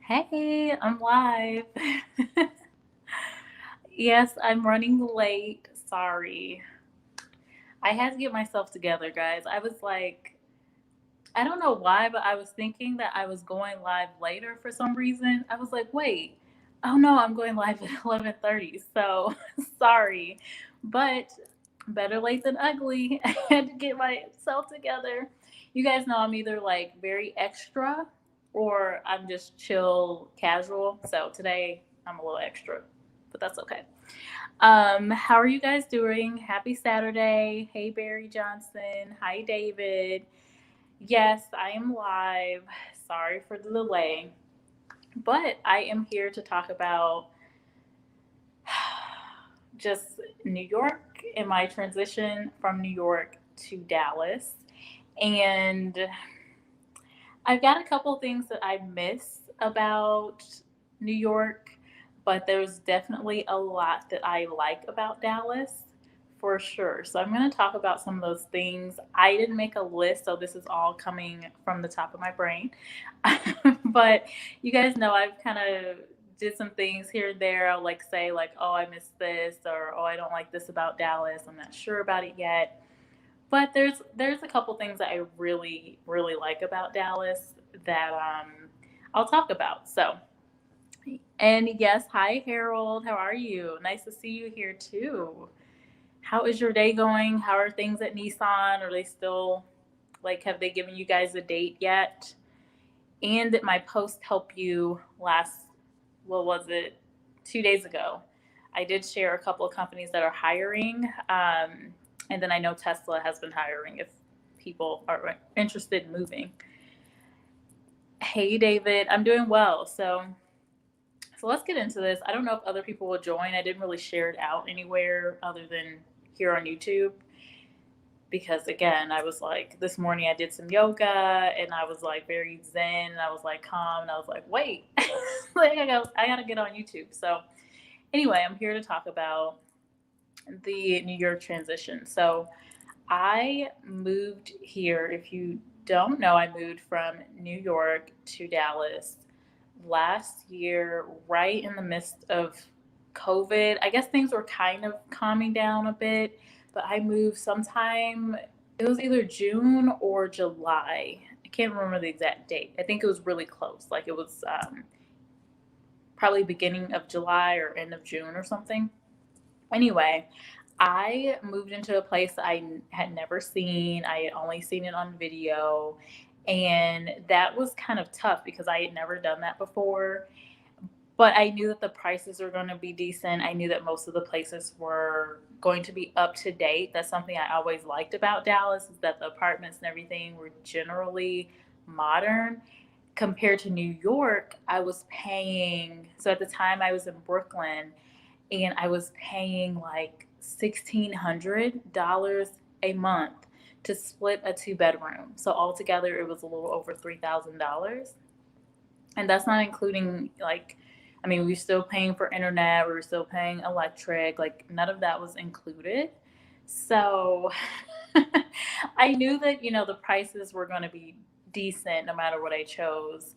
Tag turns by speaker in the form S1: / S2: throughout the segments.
S1: Hey, I'm live. Yes, I'm running late. Sorry. I had to get myself together, guys. I was like, I don't know why, but I was thinking that I was going live later for some reason. I was like, wait, oh no, I'm going live at 11:30. So, sorry. But better late than ugly. I had to get myself together. You guys know I'm either like very extra or I'm just chill casual. So, today I'm a little extra, but that's okay. How are you guys doing? Happy Saturday. Hey Barry Johnson. Hi David. Yes, I am live. Sorry for the delay, but I am here to talk about just New York and my transition from New York to Dallas. And I've got a couple things that I miss about New York, but there's definitely a lot that I like about Dallas for sure. So I'm going to talk about some of those things. I didn't make a list, so this is all coming from the top of my brain. But you guys know I've kind of did some things here and there. I'll like say like, "Oh, I missed this," or "Oh, I don't like this about Dallas. I'm not sure about it yet." But there's a couple things that I really like about Dallas that I'll talk about. So, and yes, hi Harold, how are you? Nice to see you here too. How is your day going? How are things at Nissan? Are they still like have they given you guys a date yet? And did my post help you last what was it 2 days ago? I did share a couple of companies that are hiring. And then I know Tesla has been hiring if people are interested in moving. Hey, David, I'm doing well. So let's get into this. I don't know if other people will join. I didn't really share it out anywhere other than here on YouTube because again, I was like this morning I did some yoga and I was like very zen and I was like calm and I was like, wait, like I gotta get on YouTube. So anyway, I'm here to talk about the New York transition. So I moved here. If you don't know, I moved from New York to Dallas last year, right in the midst of COVID. I guess things were kind of calming down a bit, but I moved sometime, it was either June or July. I can't remember the exact date. I think it was really close. Like it was probably beginning of July or end of June or something. Anyway, I moved into a place I had never seen. I had only seen it on video. And that was kind of tough because I had never done that before. But I knew that the prices were going to be decent. I knew that most of the places were going to be up to date. That's something I always liked about Dallas is that the apartments and everything were generally modern. Compared to New York, I was paying, so at the time I was in Brooklyn and I was paying like $1,600 a month to split a two bedroom. So altogether, it was a little over $3,000, and that's not including like, I mean, we were still paying for internet, we were still paying electric, like none of that was included. So I knew that the prices were going to be decent no matter what I chose.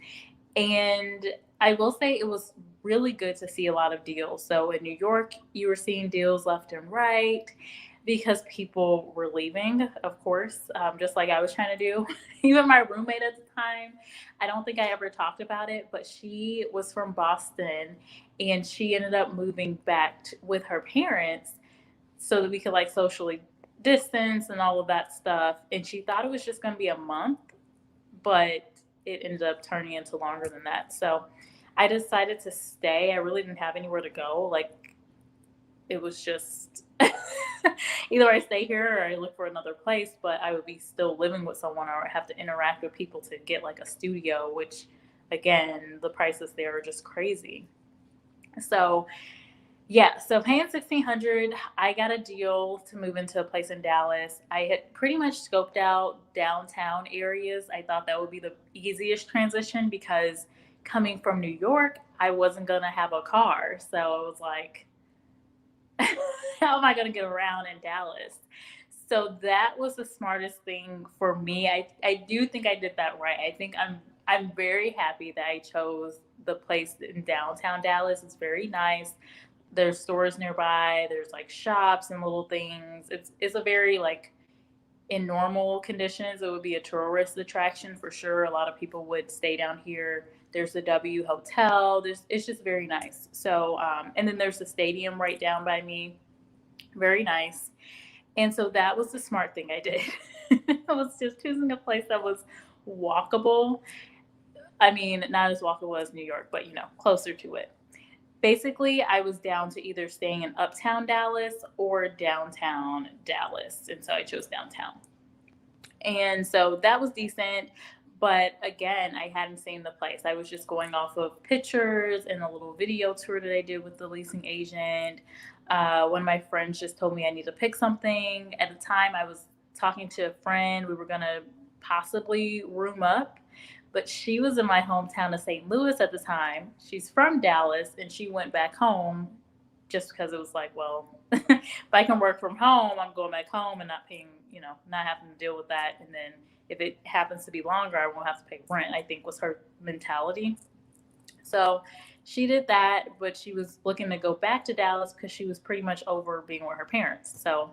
S1: And I will say it was really good to see a lot of deals. So in New York, you were seeing deals left and right because people were leaving, of course, just like I was trying to do. Even my roommate at the time, I don't think I ever talked about it, but she was from Boston and she ended up moving back with her parents so that we could like socially distance and all of that stuff. And she thought it was just going to be a month, but it ended up turning into longer than that. So I decided to stay. I really didn't have anywhere to go. Like it was just either I stay here or I look for another place, but I would be still living with someone or I have to interact with people to get like a studio, which again, the prices there are just crazy. So yeah, so paying 1,600, I got a deal to move into a place in Dallas. I had pretty much scoped out downtown areas. I thought that would be the easiest transition because coming from New York, I wasn't gonna have a car. So I was like, how am I gonna get around in Dallas? So that was the smartest thing for me. I do think I did that right. I think I'm very happy that I chose the place in downtown Dallas is very nice. There's stores nearby. There's like shops and little things. It's a very like in normal conditions, it would be a tourist attraction for sure. A lot of people would stay down here. There's the W Hotel. It's just very nice. So, and then there's the stadium right down by me. Very nice. And so that was the smart thing I did. I was just choosing a place that was walkable. I mean, not as walkable as New York, but closer to it. Basically, I was down to either staying in uptown Dallas or downtown Dallas. And so I chose downtown. And so that was decent. But again, I hadn't seen the place. I was just going off of pictures and a little video tour that I did with the leasing agent. One of my friends just told me I need to pick something. At the time, I was talking to a friend. We were going to possibly room up, but she was in my hometown of St. Louis at the time. She's from Dallas, and she went back home just because it was like, well, if I can work from home, I'm going back home and not paying, not having to deal with that. And then if it happens to be longer, I won't have to pay rent, I think was her mentality. So she did that, but she was looking to go back to Dallas because she was pretty much over being with her parents. So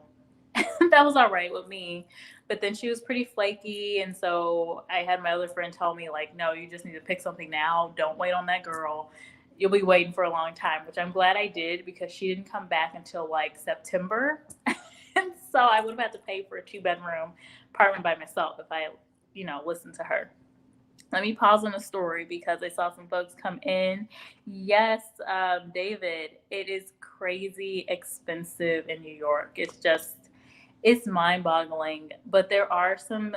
S1: that was all right with me. But then she was pretty flaky. And so I had my other friend tell me, like, no, you just need to pick something now. Don't wait on that girl. You'll be waiting for a long time, which I'm glad I did because she didn't come back until like September. And so I would have had to pay for a 2-bedroom apartment by myself if I, listened to her. Let me pause on the story because I saw some folks come in. Yes, David, it is crazy expensive in New York. It's mind-boggling. But there are some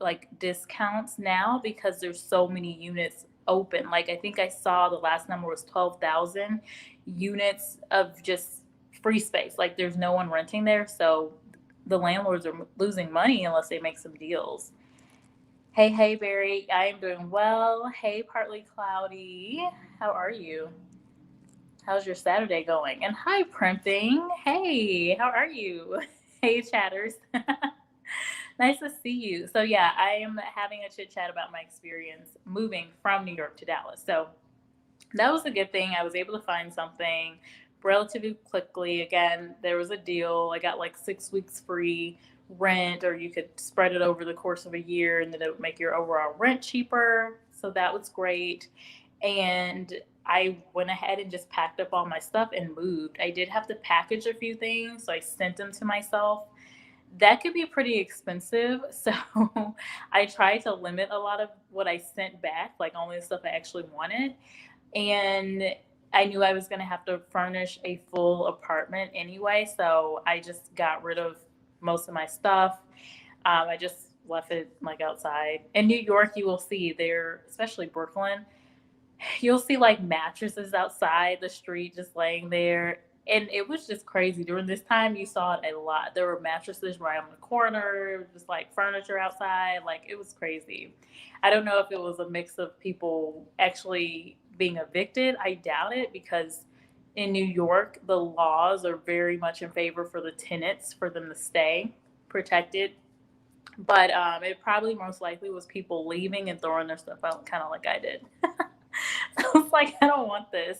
S1: like discounts now because there's so many units open. Like I think I saw the last number was 12,000 units of just free space. Like there's no one renting there. So the landlords are losing money unless they make some deals. Hey, Barry. I am doing well. Hey, partly cloudy. How are you? How's your Saturday going? And hi, Primping. Hey, how are you? Hey, chatters. Nice to see you. So, yeah, I am having a chit chat about my experience moving from New York to Dallas. So, that was a good thing. I was able to find something relatively quickly. Again, there was a deal. I got like 6 weeks free rent, or you could spread it over the course of a year and then it would make your overall rent cheaper. So that was great. And I went ahead and just packed up all my stuff and moved. I did have to package a few things, so I sent them to myself. That could be pretty expensive. So I tried to limit a lot of what I sent back, like only the stuff I actually wanted. And I knew I was going to have to furnish a full apartment anyway. So I just got rid of most of my stuff. I just left it like outside. In New York, you will see there, especially Brooklyn, you'll see like mattresses outside the street just laying there. And it was just crazy. During this time, you saw it a lot. There were mattresses right on the corner, just like furniture outside. Like it was crazy. I don't know if it was a mix of people actually being evicted. I doubt it because in New York, the laws are very much in favor for the tenants for them to stay protected. But it probably most likely was people leaving and throwing their stuff out, kind of like I did. So I was like, I don't want this.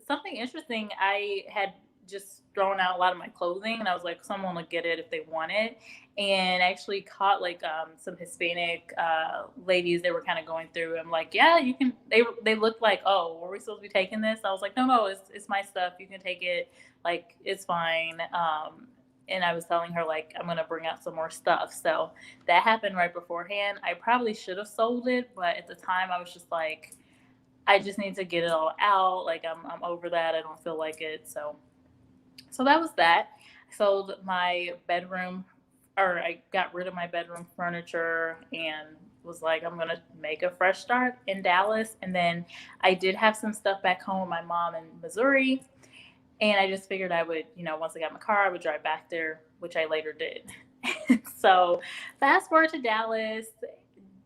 S1: Something interesting, I had just thrown out a lot of my clothing and I was like, someone will get it if they want it. And I actually caught like some Hispanic ladies. They were kind of going through. I'm like, yeah, you can. They looked like, oh, were we supposed to be taking this? I was like, no, it's my stuff. You can take it. Like it's fine. And I was telling her like I'm gonna bring out some more stuff. So that happened right beforehand. I probably should have sold it, but at the time I was just like, I just need to get it all out. Like I'm over that. I don't feel like it. So that was that. I sold my bedroom, or I got rid of my bedroom furniture and was like, I'm going to make a fresh start in Dallas. And then I did have some stuff back home with my mom in Missouri. And I just figured I would, once I got my car, I would drive back there, which I later did. So fast forward to Dallas,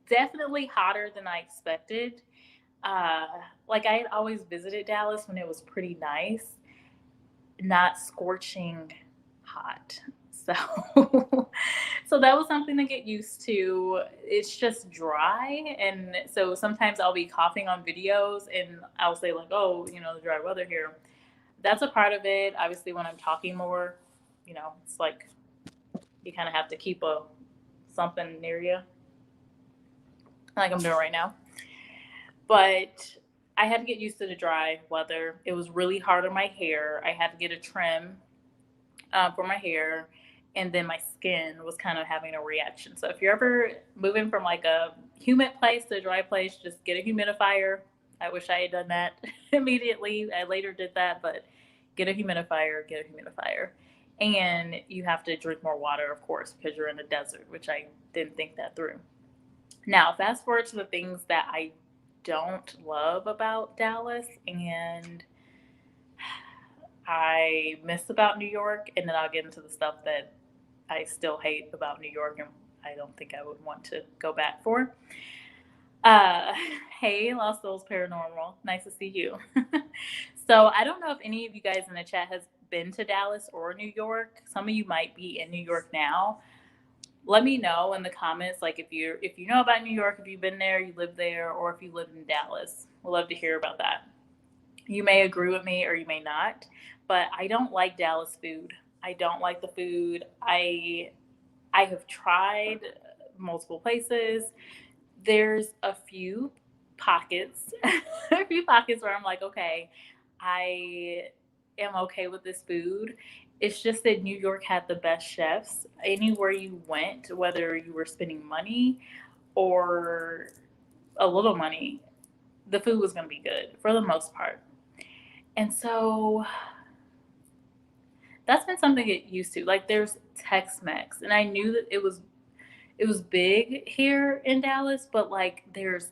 S1: definitely hotter than I expected. Like I had always visited Dallas when it was pretty nice, not scorching hot. So, so that was something to get used to. It's just dry. And so sometimes I'll be coughing on videos and I'll say, like, oh, the dry weather here. That's a part of it. Obviously, when I'm talking more, it's like you kind of have to keep something near you, like I'm doing right now. But I had to get used to the dry weather. It was really hard on my hair. I had to get a trim for my hair, and then my skin was kind of having a reaction. So if you're ever moving from like a humid place to a dry place, just get a humidifier. I wish I had done that immediately. I later did that, but get a humidifier, And you have to drink more water, of course, because you're in the desert, which I didn't think that through. Now, fast forward to the things that I don't love about Dallas, and I miss about New York, and then I'll get into the stuff that I still hate about New York and I don't think I would want to go back for. Uh, hey, Lost Souls Paranormal. Nice to see you. So I don't know if any of you guys in the chat has been to Dallas or New York. Some of you might be in New York now. Let me know in the comments, like if you know about New York, if you've been there, you live there, or if you live in Dallas. We'd love to hear about that. You may agree with me or you may not, but I don't like Dallas food. I don't like the food. I have tried multiple places. There's a few pockets, where I'm like, okay, I am okay with this food. It's just that New York had the best chefs. Anywhere you went, whether you were spending money or a little money, the food was going to be good for the most part. And so that's been something to get used to. Like there's Tex-Mex, and I knew that it was big here in Dallas, but like there's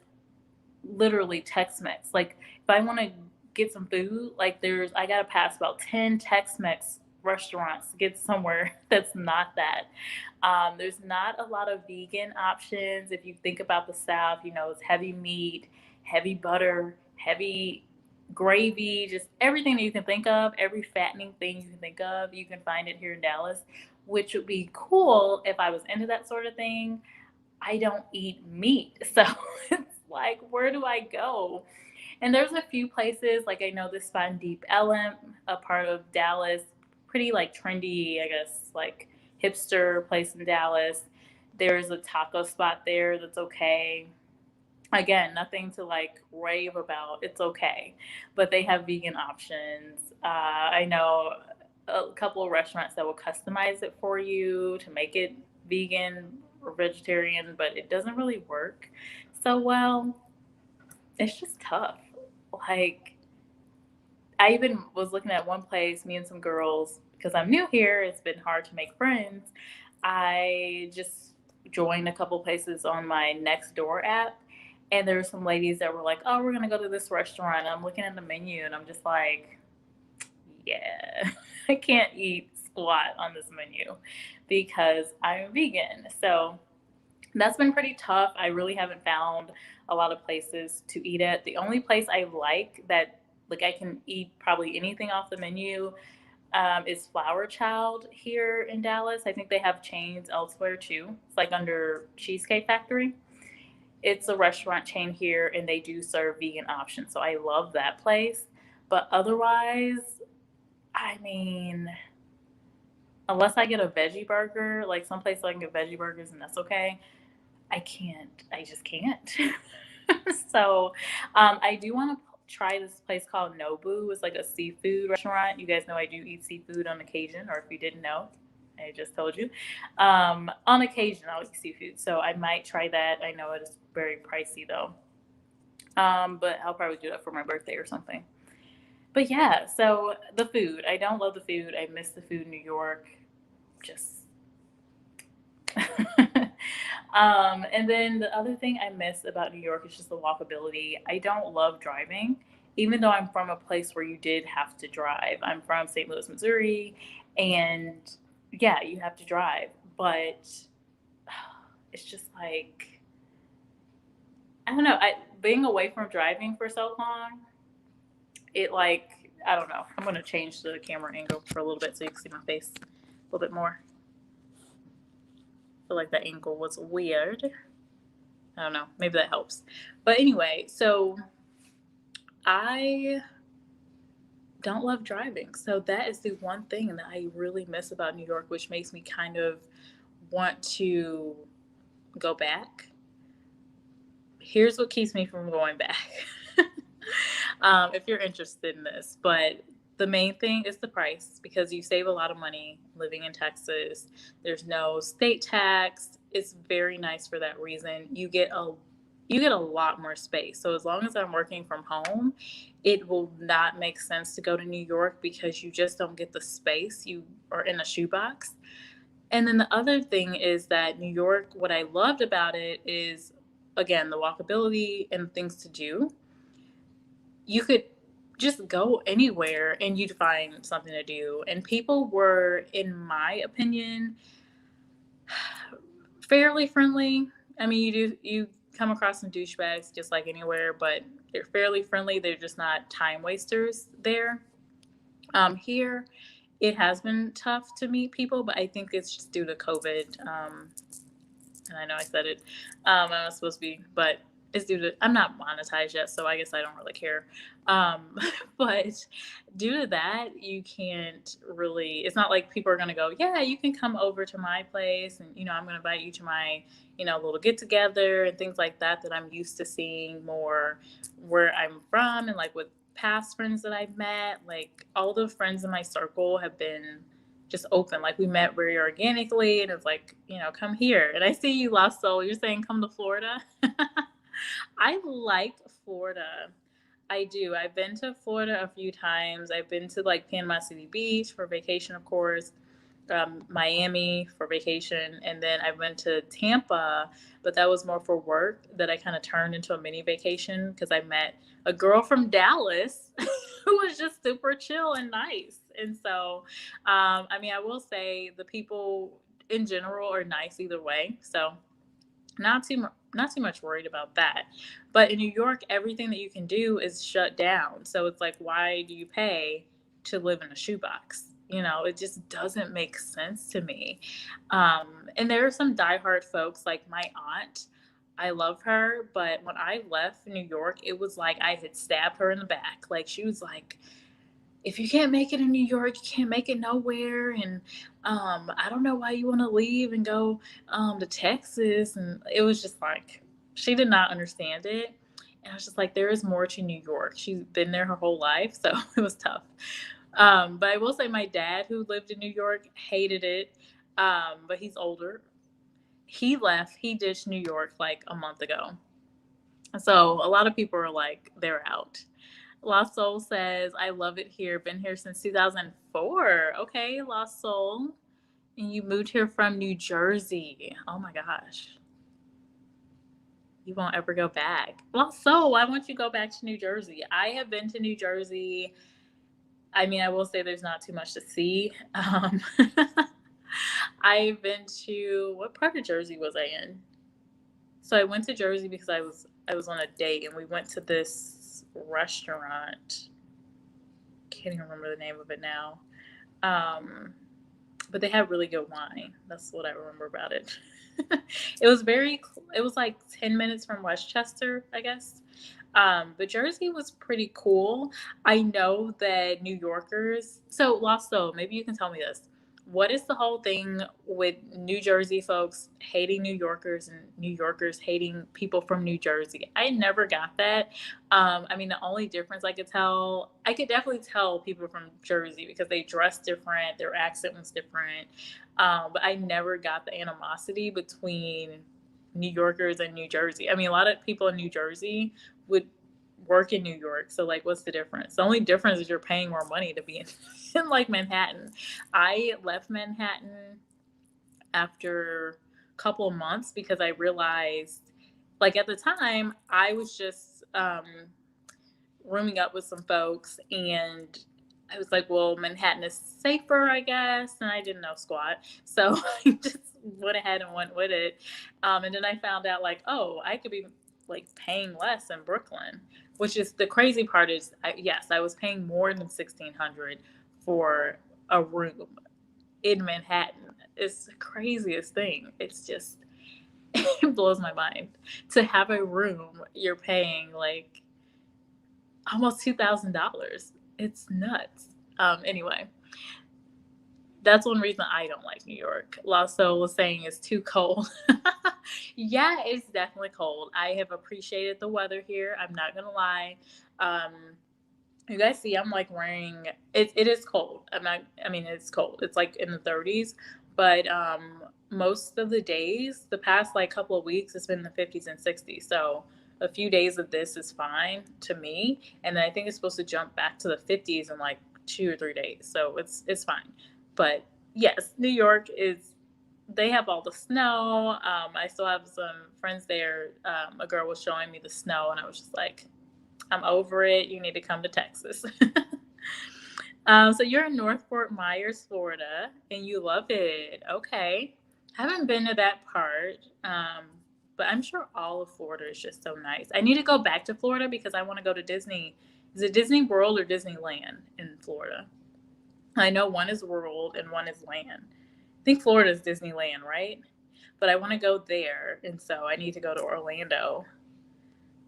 S1: literally Tex-Mex. Like if I want to get some food, like I gotta pass about 10 Tex-Mex restaurants to get somewhere that's not that. There's not a lot of vegan options. If you think about the South, it's heavy meat, heavy butter, heavy gravy, just everything that you can think of, every fattening thing you can think of, you can find it here in Dallas, which would be cool if I was into that sort of thing. I don't eat meat. So it's like, where do I go? And there's a few places, like I know this spot in Deep Ellum, a part of Dallas, pretty like trendy, I guess, like hipster place in Dallas. There's a taco spot there that's okay. Again, nothing to like rave about. It's okay. But they have vegan options. I know a couple of restaurants that will customize it for you to make it vegan or vegetarian, but it doesn't really work so well. It's just tough. Like, I even was looking at one place, me and some girls, because I'm new here, it's been hard to make friends. I just joined a couple places on my Nextdoor app, and there were some ladies that were like, oh, we're going to go to this restaurant. And I'm looking at the menu, and I'm just like, yeah, I can't eat squat on this menu because I'm vegan. So that's been pretty tough. I really haven't found a lot of places to eat at. The only place I like that, like, I can eat probably anything off the menu is Flower Child here in Dallas. I think they have chains elsewhere too. It's like under Cheesecake Factory. It's a restaurant chain here, and they do serve vegan options. So I love that place. But otherwise, I mean, unless I get a veggie burger, like some place I can get veggie burgers and that's okay, I can't. I just can't. So I do want to try this place called Nobu. It's like a seafood restaurant. You guys know I do eat seafood on occasion, or if you didn't know, I just told you. On occasion, I'll eat seafood. So I might try that. I know it is very pricey though. But I'll probably do that for my birthday or something. But yeah, so the food. I don't love the food. I miss the food in New York. Just. And then the other thing I miss about New York is just the walkability. I don't love driving, even though I'm from a place where you did have to drive. I'm from St. Louis, Missouri, and yeah, you have to drive. But it's just like, I don't know. Being away from driving for so long, it like, I don't know. I'm going to change the camera angle for a little bit so you can see my face a little bit more. feel like that angle was weird. I don't know. Maybe that helps. But anyway, so I don't love driving. So that is the one thing that I really miss about New York, which makes me kind of want to go back. Here's what keeps me from going back. If you're interested in this, but the main thing is the price because you save a lot of money living in Texas. There's no state tax. It's very nice for that reason. You get a lot more space. So as long as I'm working from home, it will not make sense to go to New York because you just don't get the space. You are in a shoebox. And then the other thing is that New York, what I loved about it is, again, the walkability and things to do. You could just go anywhere and you'd find something to do. And people were, in my opinion, fairly friendly. I mean, you come across some douchebags just like anywhere, but they're fairly friendly. They're just not time wasters there. Here, it has been tough to meet people, but I think it's just due to COVID. And I know I said it. I'm not supposed to be, but it's due to, I'm not monetized yet, so I guess I don't really care. But due to that, you can't really, it's not like people are going to go, yeah, you can come over to my place and, I'm going to invite you to my, little get together and things like that I'm used to seeing more where I'm from and like with past friends that I've met. Like all the friends in my circle have been just open. Like we met very organically and it was like, come here. And I see you, Lost Soul. You're saying come to Florida. I like Florida. I do. I've been to Florida a few times. I've been to like Panama City Beach for vacation, of course, Miami for vacation, and then I went to Tampa, but that was more for work that I kind of turned into a mini vacation because I met a girl from Dallas who was just super chill and nice. And so, I will say the people in general are nice either way. So not too much worried about that. But in New York, everything that you can do is shut down. So it's like, why do you pay to live in a shoebox? It just doesn't make sense to me. And there are some diehard folks like my aunt. I love her, but when I left New York, it was like I had stabbed her in the back. Like she was like, if you can't make it in New York, you can't make it nowhere. And I don't know why you want to leave and go to Texas. And it was just like, she did not understand it. And I was just like, there is more to New York. She's been there her whole life. So it was tough. But I will say my dad, who lived in New York, hated it. But he's older. He left, he ditched New York like a month ago. So a lot of people are like, they're out. Lost Soul says, I love it here. Been here since 2004. Okay, Lost Soul. And you moved here from New Jersey. Oh my gosh. You won't ever go back. Lost Soul, why won't you go back to New Jersey? I have been to New Jersey. I will say there's not too much to see. I've been to, what part of Jersey was I in? So I went to Jersey because I was on a date and we went to this restaurant. Can't even remember the name of it now. But they have really good wine. That's what I remember about it. It was like 10 minutes from Westchester, I guess. But Jersey was pretty cool. I know that New Yorkers, so Lost Soul, maybe you can tell me this. What is the whole thing with New Jersey folks hating New Yorkers and New Yorkers hating people from New Jersey? I never got that. The only difference I could definitely tell people from Jersey because they dress different, their accent was different. But I never got the animosity between New Yorkers and New Jersey. A lot of people in New Jersey would work in New York. So like, what's the difference? The only difference is you're paying more money to be in like Manhattan. I left Manhattan after a couple of months because I realized, like at the time, I was just rooming up with some folks and I was like, well, Manhattan is safer, I guess. And I didn't know squat. So I just went ahead and went with it. And then I found out like, oh, I could be like paying less in Brooklyn, which is the crazy part is, yes, I was paying more than $1,600 for a room in Manhattan. It's the craziest thing. It's just it blows my mind. To have a room, you're paying like almost $2,000. It's nuts. Anyway, that's one reason I don't like New York. Lasso was saying it's too cold. Yeah, it's definitely cold. I have appreciated the weather here. I'm not gonna lie. Um, you guys see, I'm like wearing it. It is cold. I'm not. I mean, it's cold. It's like in the 30s, but most of the days, the past like couple of weeks, it's been in the 50s and 60s. So a few days of this is fine to me, and then I think it's supposed to jump back to the 50s in like 2 or 3 days. So it's fine. But yes, New York is. They have all the snow. I still have some friends there. A girl was showing me the snow, and I was just like, I'm over it. You need to come to Texas. So you're in North Fort Myers, Florida, and you love it. Okay. Haven't been to that part, but I'm sure all of Florida is just so nice. I need to go back to Florida because I want to go to Disney. Is it Disney World or Disneyland in Florida? I know one is World and one is Land. I think Florida is Disneyland, right? But I want to go there, and so I need to go to Orlando.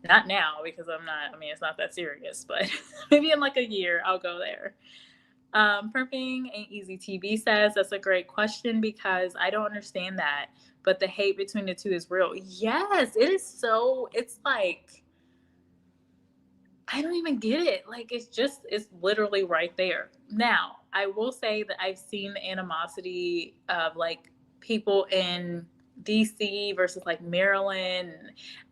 S1: Not now because I'm not. I mean, it's not that serious, but maybe in like a year I'll go there. Perping ain't easy. TV says that's a great question because I don't understand that, but the hate between the two is real. Yes, it is. So it's like I don't even get it. Like it's literally right there. Now, I will say that I've seen the animosity of like people in DC versus like Maryland.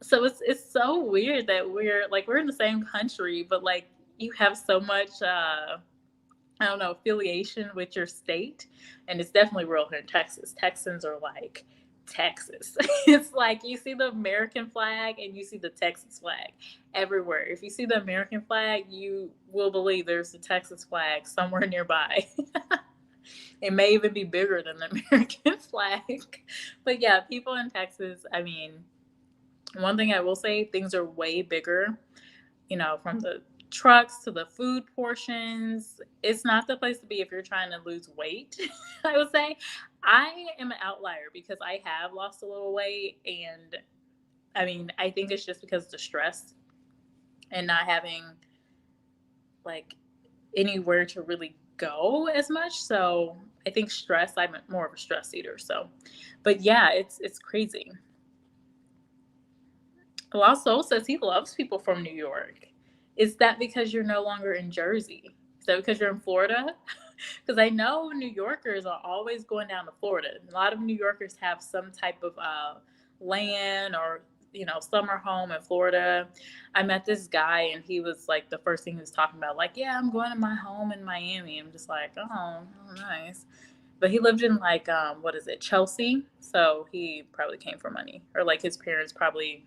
S1: So it's so weird that we're in the same country, but like you have so much I don't know, affiliation with your state. And it's definitely real here in Texas. Texans are like Texas. It's like you see the American flag and you see the Texas flag everywhere. If you see the American flag, you will believe there's a Texas flag somewhere nearby. It may even be bigger than the American flag. But yeah, people in Texas, I mean, one thing I will say, things are way bigger, from the trucks to the food portions. It's not the place to be if you're trying to lose weight. I would say I am an outlier because I have lost a little weight. And I mean, I think it's just because of the stress and not having like anywhere to really go as much. So I think stress, I'm more of a stress eater. So, but yeah, it's crazy. Well, Soul says he loves people from New York. Is that because you're no longer in Jersey? Is that because you're in Florida? Because I know New Yorkers are always going down to Florida. A lot of New Yorkers have some type of land or summer home in Florida. I met this guy and he was like the first thing he was talking about, like, yeah, I'm going to my home in Miami. I'm just like, oh nice. But he lived in like what is it, Chelsea? So he probably came for money, or like his parents probably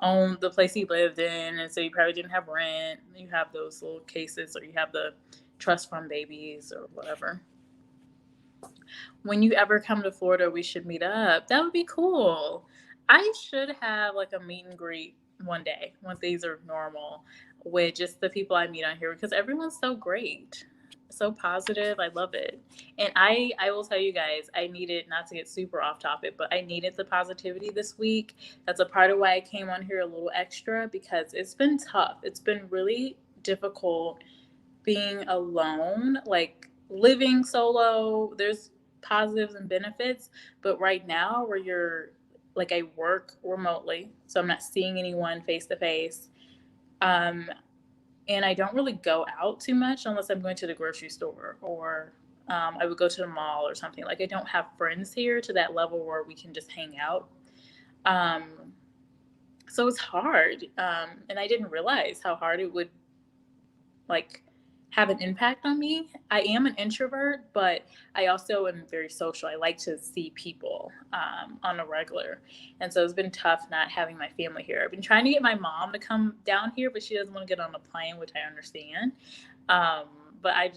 S1: owned the place he lived in, and so you probably didn't have rent. You have those little cases, or you have the trust fund babies, or whatever. When you ever come to Florida, we should meet up. That would be cool. I should have like a meet and greet one day when things are normal with just the people I meet on here because everyone's so great, so positive. I love it. And I will tell you guys, I needed, not to get super off topic, but I needed the positivity this week. That's a part of why I came on here a little extra because it's been tough. It's been really difficult being alone, like living solo. There's positives and benefits, but right now where you're like, I work remotely, so I'm not seeing anyone face to face. And I don't really go out too much unless I'm going to the grocery store or I would go to the mall or something. Like I don't have friends here to that level where we can just hang out. Um, so it's hard, and I didn't realize how hard it would like have an impact on me. I am an introvert, but I also am very social. I like to see people on a regular. And so it's been tough not having my family here. I've been trying to get my mom to come down here, but she doesn't want to get on a plane, which I understand. But I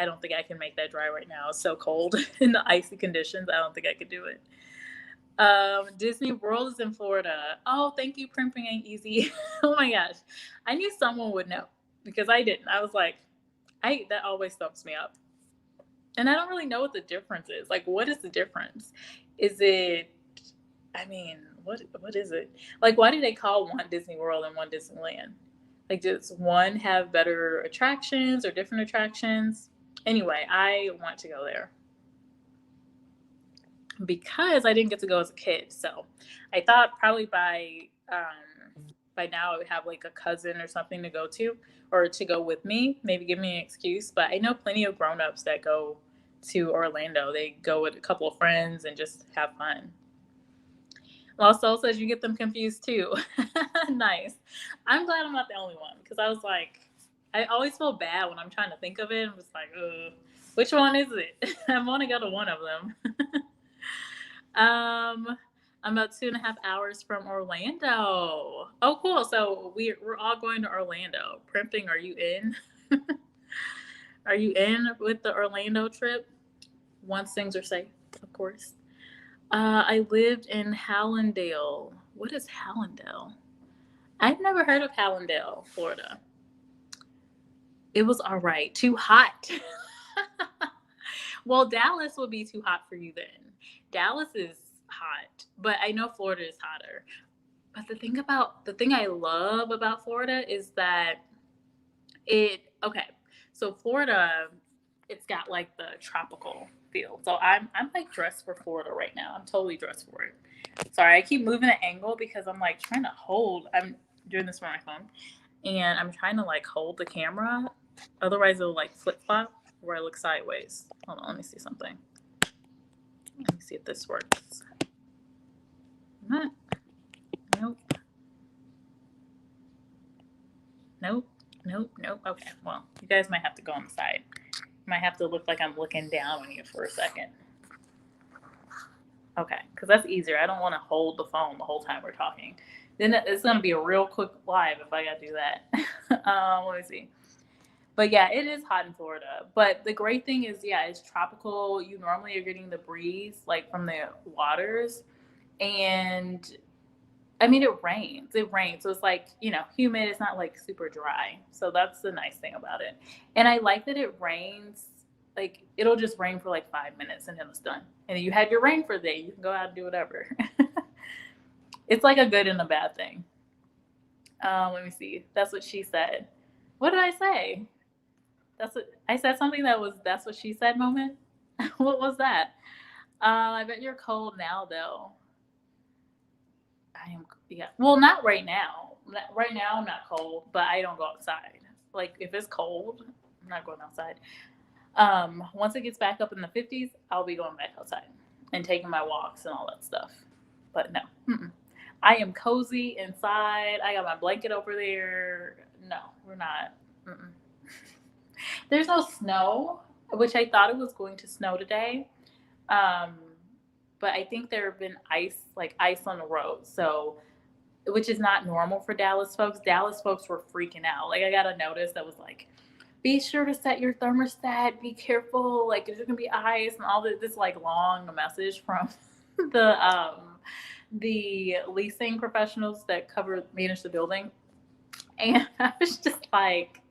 S1: don't think I can make that drive right now. It's so cold in the icy conditions. I don't think I could do it. Disney World is in Florida. Oh, thank you, Primping Ain't Easy. Oh my gosh. I knew someone would know because I didn't. I was like, that always stumps me up. And I don't really know what the difference is. Like, what is the difference? Is it, I mean, what is it? Like, why do they call one Disney World and one Disneyland? Like, does one have better attractions or different attractions? Anyway, I want to go there because I didn't get to go as a kid. So I thought probably by now I would have like a cousin or something to go to, or to go with me, maybe give me an excuse. But I know plenty of grown-ups that go to Orlando. They go with a couple of friends and just have fun. Lost Soul says you get them confused too. Nice. I'm glad I'm not the only one, because I was like, I always feel bad when I'm trying to think of it. I'm just like, which one is it? I want to go to one of them. I'm about 2.5 hours from Orlando. Oh, cool. So we're all going to Orlando. Primping, are you in? Are you in with the Orlando trip? Once things are safe, of course. I lived in Hallandale. What is Hallandale? I've never heard of Hallandale, Florida. It was all right. Too hot. Well, Dallas would be too hot for you then. Dallas is hot, but I know Florida is hotter. But the thing I love about Florida is that so Florida, it's got like the tropical feel. So I'm like dressed for Florida right now. I'm totally dressed for it. Sorry, I keep moving the angle because I'm like trying to I'm doing this from my phone, and I'm trying to like hold the camera. Otherwise it'll like flip flop where I look sideways. Hold on, let me see something. Let me see if this works. Nope. Nope. Okay, well, you guys might have to go on the side. You might have to look like I'm looking down on you for a second. Okay, because that's easier. I don't want to hold the phone the whole time we're talking. Then it's going to be a real quick live if I got to do that. Let me see. But yeah, it is hot in Florida. But the great thing is, yeah, it's tropical. You normally are getting the breeze like from the waters. And I mean, it rains. So it's like, humid. It's not like super dry. So that's the nice thing about it. And I like that it rains. Like, it'll just rain for like 5 minutes and then it's done. And then you had your rain for the day. You can go out and do whatever. It's like a good and a bad thing. Let me see. That's what she said. What did I say? I said something that's what she said moment. What was that? I bet you're cold now though. I am, yeah. Well, not right now. Right now I'm not cold, but I don't go outside. Like, if it's cold, I'm not going outside. Once it gets back up in the 50s, I'll be going back outside and taking my walks and all that stuff. But no, I am cozy inside. I got my blanket over there. No, we're not. There's no snow, which I thought it was going to snow today. But I think there have been ice on the road. So, which is not normal for Dallas folks. Dallas folks were freaking out. Like, I got a notice that was like, be sure to set your thermostat, be careful, like there's gonna be ice and all this like long message from the leasing professionals that manage the building. And I was just like,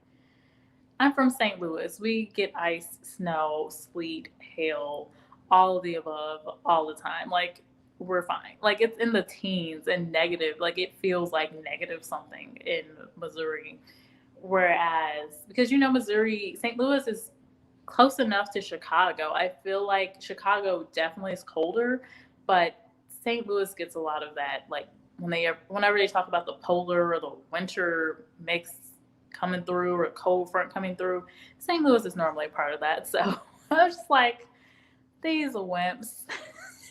S1: I'm from St. Louis. We get ice, snow, sleet, hail, all of the above all the time. Like, we're fine. Like, it's in the teens and negative. Like, it feels like negative something in Missouri. Whereas, because Missouri, St. Louis is close enough to Chicago. I feel like Chicago definitely is colder, but St. Louis gets a lot of that. Like, whenever they talk about the polar or the winter mix coming through or a cold front coming through, St. Louis is normally part of that. So I was just like, these wimps.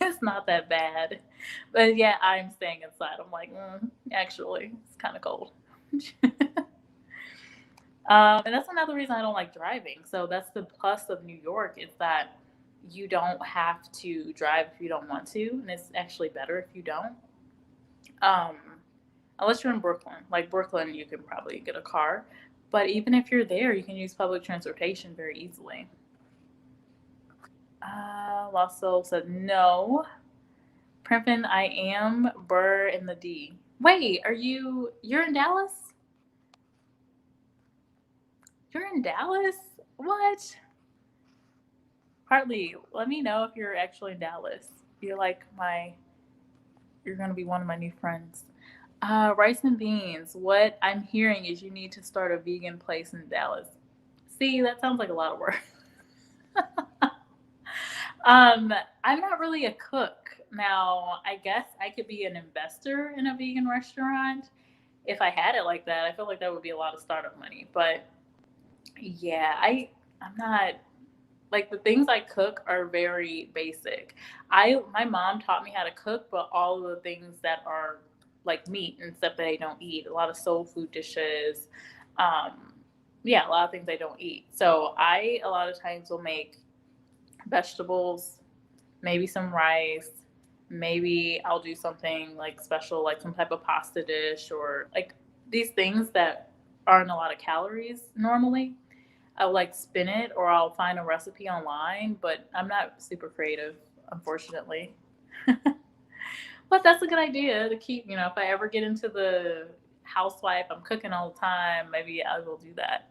S1: It's not that bad. But yeah, I'm staying inside. I'm like, actually, it's kind of cold. And that's another reason I don't like driving. So that's the plus of New York, is that you don't have to drive if you don't want to, and it's actually better if you don't. Unless you're in Brooklyn. Like Brooklyn, you can probably get a car. But even if you're there, you can use public transportation very easily. Lost Soul said no. Primpin, I am. Burr in the D. Wait, you're in Dallas? You're in Dallas? What? Partly, let me know if you're actually in Dallas. You're like you're gonna be one of my new friends. Rice and beans. What I'm hearing is you need to start a vegan place in Dallas. See, that sounds like a lot of work. um, I'm not really a cook. Now, I guess I could be an investor in a vegan restaurant if I had it like that. I feel like that would be a lot of startup money. But yeah, I'm not like the things I cook are very basic. I My mom taught me how to cook, but all of the things that are like meat and stuff that I don't eat, a lot of soul food dishes, um, yeah, a lot of things I don't eat. So I a lot of times will make vegetables, maybe some rice, maybe I'll do something like special, like some type of pasta dish or like these things that aren't a lot of calories normally. I'll like spin it or I'll find a recipe online, but I'm not super creative, unfortunately. But that's a good idea to keep, if I ever get into the housewife, I'm cooking all the time, maybe I will do that.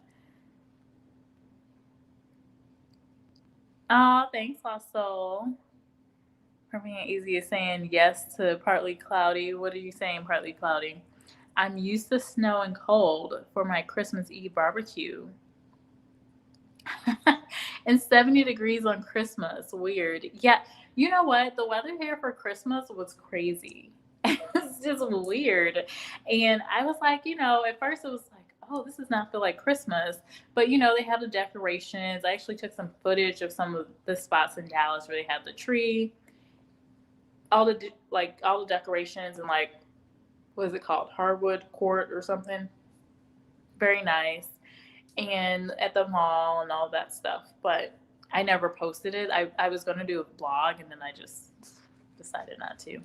S1: Oh, thanks, also. For me, easy is saying yes to partly cloudy. What are you saying, partly cloudy? I'm used to snow and cold for my Christmas Eve barbecue. And 70 degrees on Christmas. Weird. Yeah, you know what? The weather here for Christmas was crazy. It's just weird. And I was like, at first it was like, oh, this does not feel like Christmas. But, they have the decorations. I actually took some footage of some of the spots in Dallas where they had the tree, all the decorations, and like, what is it called? Hardwood Court or something. Very nice. And at the mall and all that stuff. But I never posted it. I was going to do a vlog and then I just decided not to.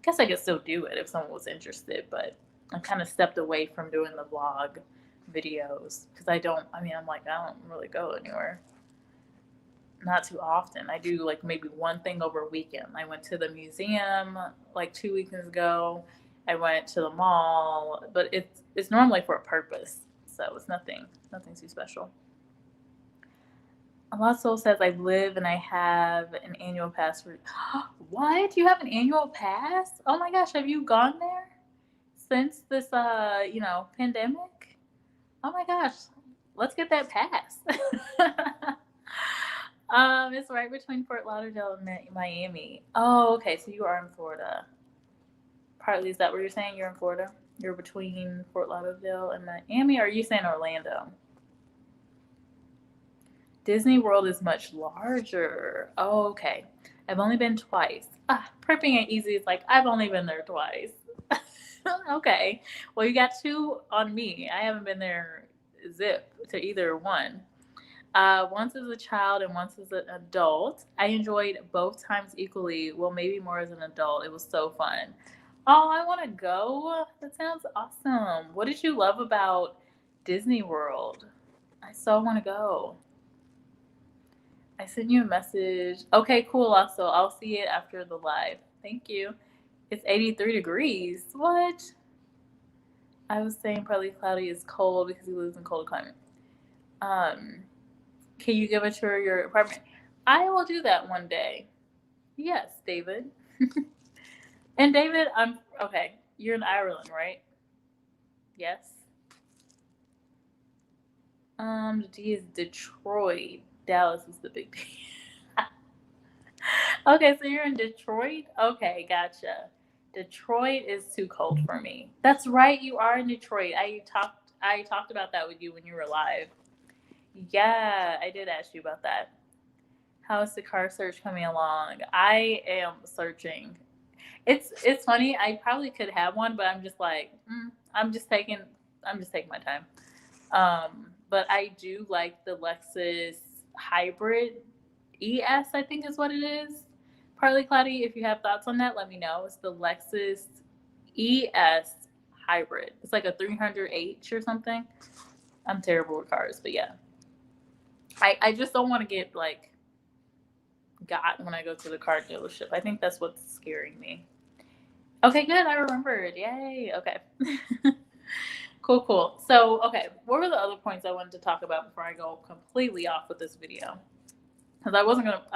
S1: Guess I could still do it if someone was interested, but I kind of stepped away from doing the vlog videos because I'm like, I don't really go anywhere. Not too often. I do like maybe one thing over a weekend. I went to the museum like 2 weekends ago. I went to the mall, but it's normally for a purpose. So it's nothing too special. Soul says I live and I have an annual pass for what? You have an annual pass? Oh my gosh, have you gone there since this pandemic? Oh my gosh. Let's get that pass. It's right between Fort Lauderdale and Miami. Oh, okay. So you are in Florida. Partly, is that what you're saying? You're in Florida? You're between Fort Lauderdale and Miami? Or are you saying Orlando? Disney World is much larger. Oh, okay. I've only been twice. Prepping it easy is like, I've only been there twice. Okay. Well, you got two on me. I haven't been there zip to either one. Once as a child and once as an adult. I enjoyed both times equally. Well, maybe more as an adult. It was so fun. Oh, I want to go. That sounds awesome. What did you love about Disney World? I so want to go. I sent you a message. Okay, cool. Also, I'll see it after the live. Thank you. It's 83 degrees. What? I was saying probably cloudy is cold because he lives in cold climate. Can you give a tour of your apartment? I will do that one day. Yes, David. And David, I'm okay. You're in Ireland, right? Yes. D is Detroit. Dallas is the big D. Okay, so you're in Detroit? Okay, gotcha. Detroit is too cold for me. That's right, you are in Detroit. I talked about that with you when you were live. Yeah, I did ask you about that. How is the car search coming along? I am searching. It's funny. I probably could have one, but I'm just like, I'm just taking my time. But I do like the Lexus hybrid ES, I think is what it is. Partly cloudy. If you have thoughts on that, let me know. It's the Lexus ES hybrid. It's like a 300H or something. I'm terrible with cars, but yeah. I just don't want to get like got when I go to the car dealership. I think that's what's scaring me. Okay, good. I remembered. Yay. Okay. Cool. So, okay, what were the other points I wanted to talk about before I go completely off with this video? because I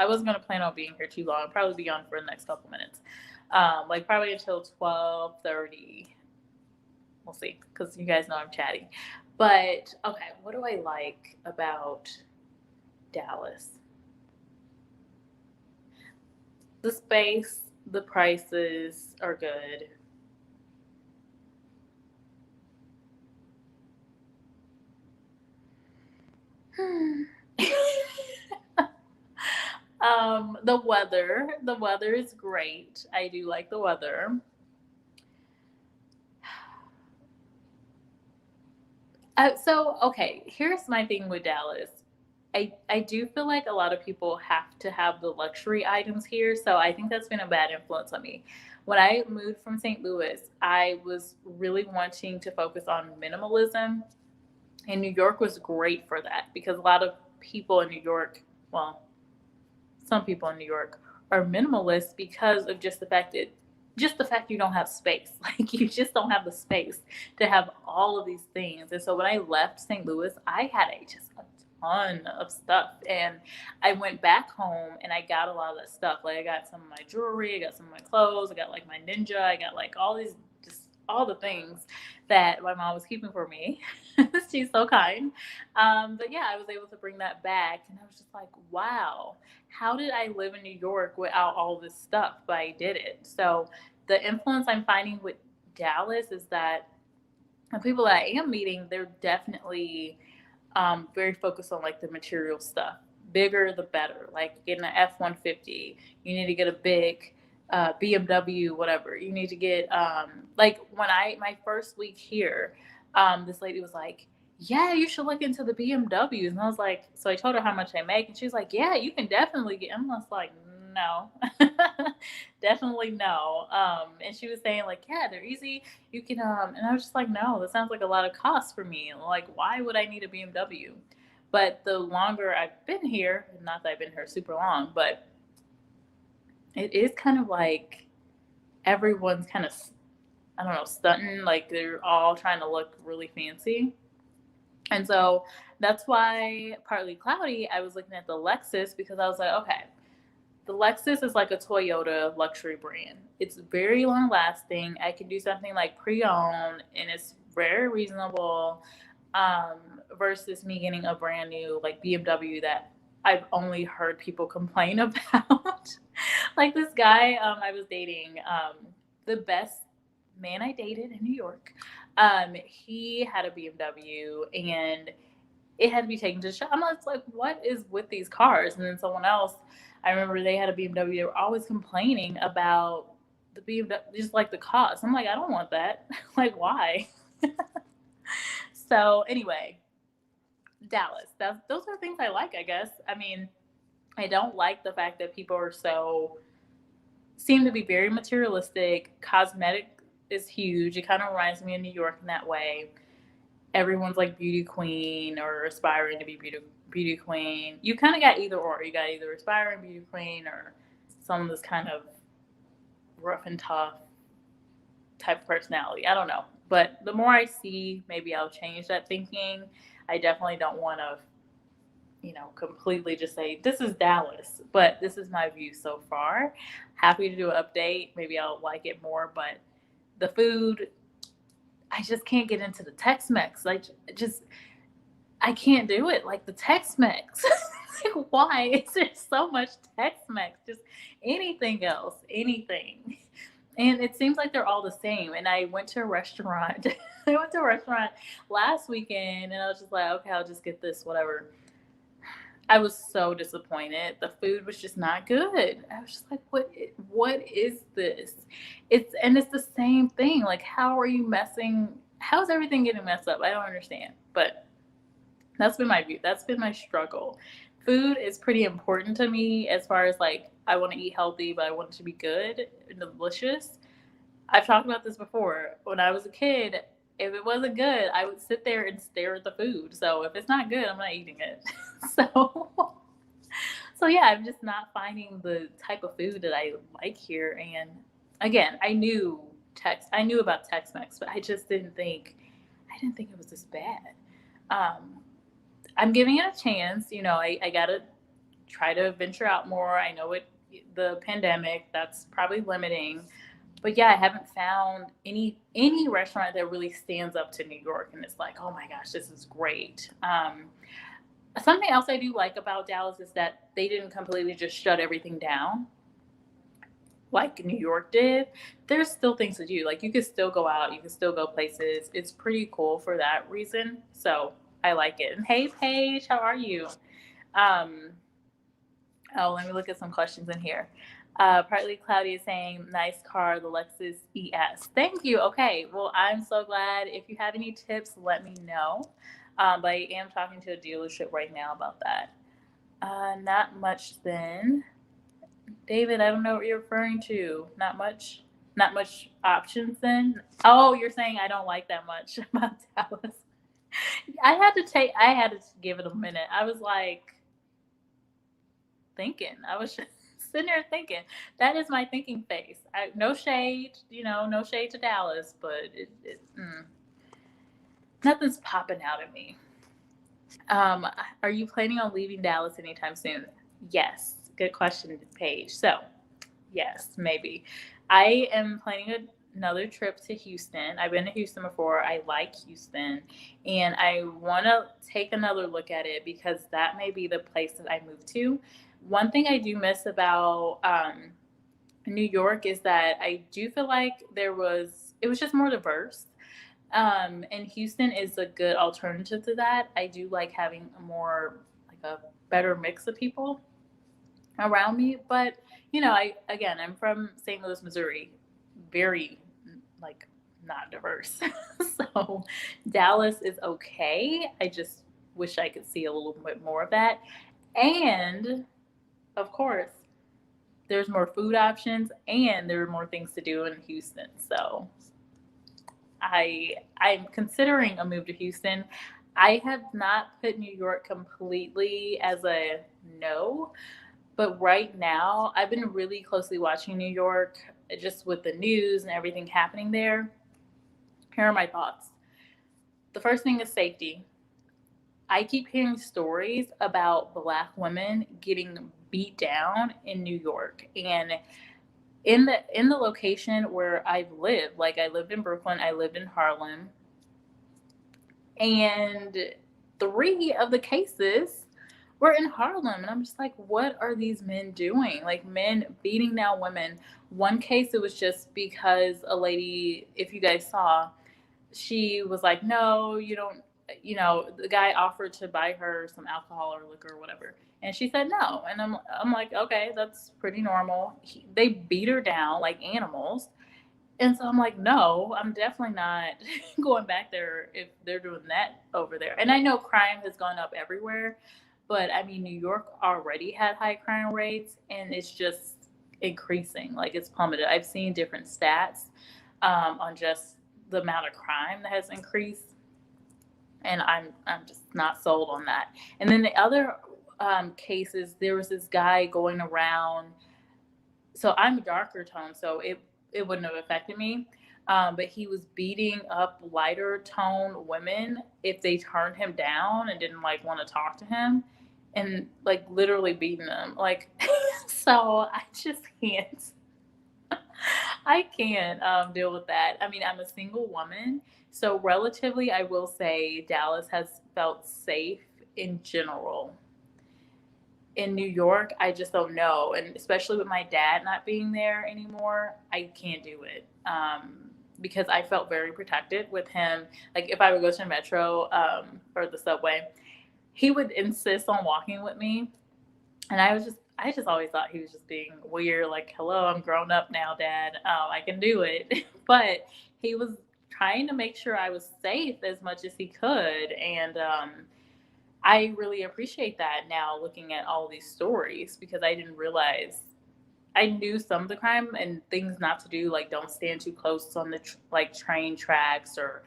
S1: wasn't gonna plan on being here too long. I'll probably be on for the next couple minutes, like probably until 12:30. We'll see, because you guys know I'm chatty. But okay, what do I like about Dallas? The space, the prices are good. The weather is great. I do like the weather. So okay, here's my thing with Dallas. I do feel like a lot of people have to have the luxury items here, so I think that's been a bad influence on me. When I moved from St. Louis, I was really wanting to focus on minimalism, and New York was great for that because a lot of people in New York, well, some people in New York are minimalist because of just the fact you don't have space. Like you just don't have the space to have all of these things. And so when I left St. Louis, I had just a ton of stuff. And I went back home and I got a lot of that stuff. Like I got some of my jewelry, I got some of my clothes, I got like my ninja, I got like all these, just all the things that my mom was keeping for me. She's so kind. But yeah, I was able to bring that back. And I was just like, wow, how did I live in New York without all this stuff? But I did it. So the influence I'm finding with Dallas is that the people that I am meeting, they're definitely very focused on like the material stuff. Bigger the better. Like getting an F-150, you need to get a big BMW, whatever. You need to get like when I my first week here, this lady was like, "Yeah, you should look into the BMWs," and I was like, so I told her how much I make, and she's like, "Yeah, you can definitely get." I'm just like, no, definitely no. And she was saying like, "Yeah, they're easy. You can," and I was just like, "No, that sounds like a lot of cost for me. Like, why would I need a BMW?" But the longer I've been here, not that I've been here super long, but it is kind of like everyone's kind of, I don't know, stunting. Like they're all trying to look really fancy. And so that's why partly cloudy, I was looking at the Lexus because I was like, okay, the Lexus is like a Toyota luxury brand. It's very long lasting. I can do something like pre-owned and it's very reasonable, um, versus me getting a brand new like BMW that I've only heard people complain about. Like this guy I was dating, the best man I dated in New York, he had a BMW and it had to be taken to the shop. I'm just like, what is with these cars? And then someone else, I remember they had a BMW. They were always complaining about the BMW, just like the cost. I'm like, I don't want that. Like, why? So anyway, Dallas. Those are things I like, I guess. I mean, I don't like the fact that people are so seem to be very materialistic. Cosmetic is huge. It kind of reminds me of New York in that way. Everyone's like beauty queen or aspiring to be beauty queen. You kind of got either or. You got either aspiring beauty queen or someone that's kind of rough and tough type of personality. I don't know. But the more I see, maybe I'll change that thinking. I definitely don't want to, completely just say this is Dallas, but this is my view so far. Happy to do an update. Maybe I'll like it more, but the food, I just can't get into the Tex-Mex. Like, just I can't do it. Like the Tex-Mex. Like, why is there so much Tex-Mex? Just anything else, anything. And it seems like they're all the same. And I went to a restaurant. I went to a restaurant last weekend, and I was just like, okay, I'll just get this, whatever. I was so disappointed. The food was just not good. I was just like, what is this? It's the same thing. Like, how are you messing? How's everything getting messed up? I don't understand. But that's been my view. That's been my struggle. Food is pretty important to me as far as like I want to eat healthy, but I want it to be good and delicious. I've talked about this before. When I was a kid, if it wasn't good, I would sit there and stare at the food. So if it's not good, I'm not eating it. so so yeah, I'm just not finding the type of food that I like here. And again, I knew about Tex-Mex, but I didn't think it was this bad. Um, I'm giving it a chance. I gotta try to venture out more. I know the pandemic, that's probably limiting. But yeah, I haven't found any restaurant that really stands up to New York and it's like, oh my gosh, this is great. Something else I do like about Dallas is that they didn't completely just shut everything down like New York did. There's still things to do. Like you can still go out, you can still go places. It's pretty cool for that reason. So I like it. And hey, Paige, how are you? Um, oh, let me look at some questions in here. Partly Cloudy is saying, nice car, the Lexus ES. Thank you. Okay. Well, I'm so glad. If you have any tips, let me know. But I am talking to a dealership right now about that. Not much then. David, I don't know what you're referring to. Not much. Not much options then. Oh, you're saying I don't like that much about Dallas. I had to give it a minute. I was like thinking. I was just sitting there thinking. That is my thinking face. No shade, no shade to Dallas, but nothing's popping out at me. Are you planning on leaving Dallas anytime soon? Yes. Good question, Paige. So, yes, maybe. I am planning another trip to Houston. I've been to Houston before. I like Houston, and I want to take another look at it because that may be the place that I move to. One thing I do miss about New York is that I do feel like it was just more diverse. And Houston is a good alternative to that. I do like having like a better mix of people around me. But, I'm from St. Louis, Missouri, very like not diverse. So Dallas is okay. I just wish I could see a little bit more of that. And of course, there's more food options and there are more things to do in Houston. So I'm considering a move to Houston. I have not put New York completely as a no, but right now I've been really closely watching New York just with the news and everything happening there. Here are my thoughts. The first thing is safety. I keep hearing stories about Black women getting beat down in New York, and in the location where I've lived, like I lived in Brooklyn, I lived in Harlem, and 3 of the cases were in Harlem. And I'm just like, what are these men doing? Like men beating down women. One case, it was just because a lady, if you guys saw, she was like, no, you don't, the guy offered to buy her some alcohol or liquor or whatever. And she said no. And I'm like, okay, that's pretty normal. They beat her down like animals. And so I'm like, no, I'm definitely not going back there if they're doing that over there. And I know crime has gone up everywhere, but I mean, New York already had high crime rates and it's just increasing. Like it's plummeted. I've seen different stats on just the amount of crime that has increased. And I'm just not sold on that. And then the other cases, there was this guy going around. So I'm a darker tone, so it wouldn't have affected me. But he was beating up lighter tone women if they turned him down and didn't like want to talk to him, and like literally beating them. Like, so I just can't. I can't deal with that. I mean, I'm a single woman, so relatively, I will say Dallas has felt safe in general. In New York, I just don't know. And especially with my dad not being there anymore, I can't do it. Because I felt very protected with him. Like if I would go to the metro or the subway, he would insist on walking with me. And I just always thought he was just being weird. Like, hello, I'm grown up now, Dad. I can do it. But he was trying to make sure I was safe as much as he could. And I really appreciate that now looking at all these stories because I didn't realize. I knew some of the crime and things not to do, like don't stand too close on the train tracks or,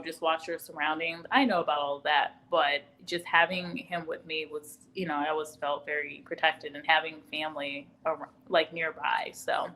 S1: just watch your surroundings. I know about all of that, but just having him with me was, I always felt very protected and having family around, like nearby. So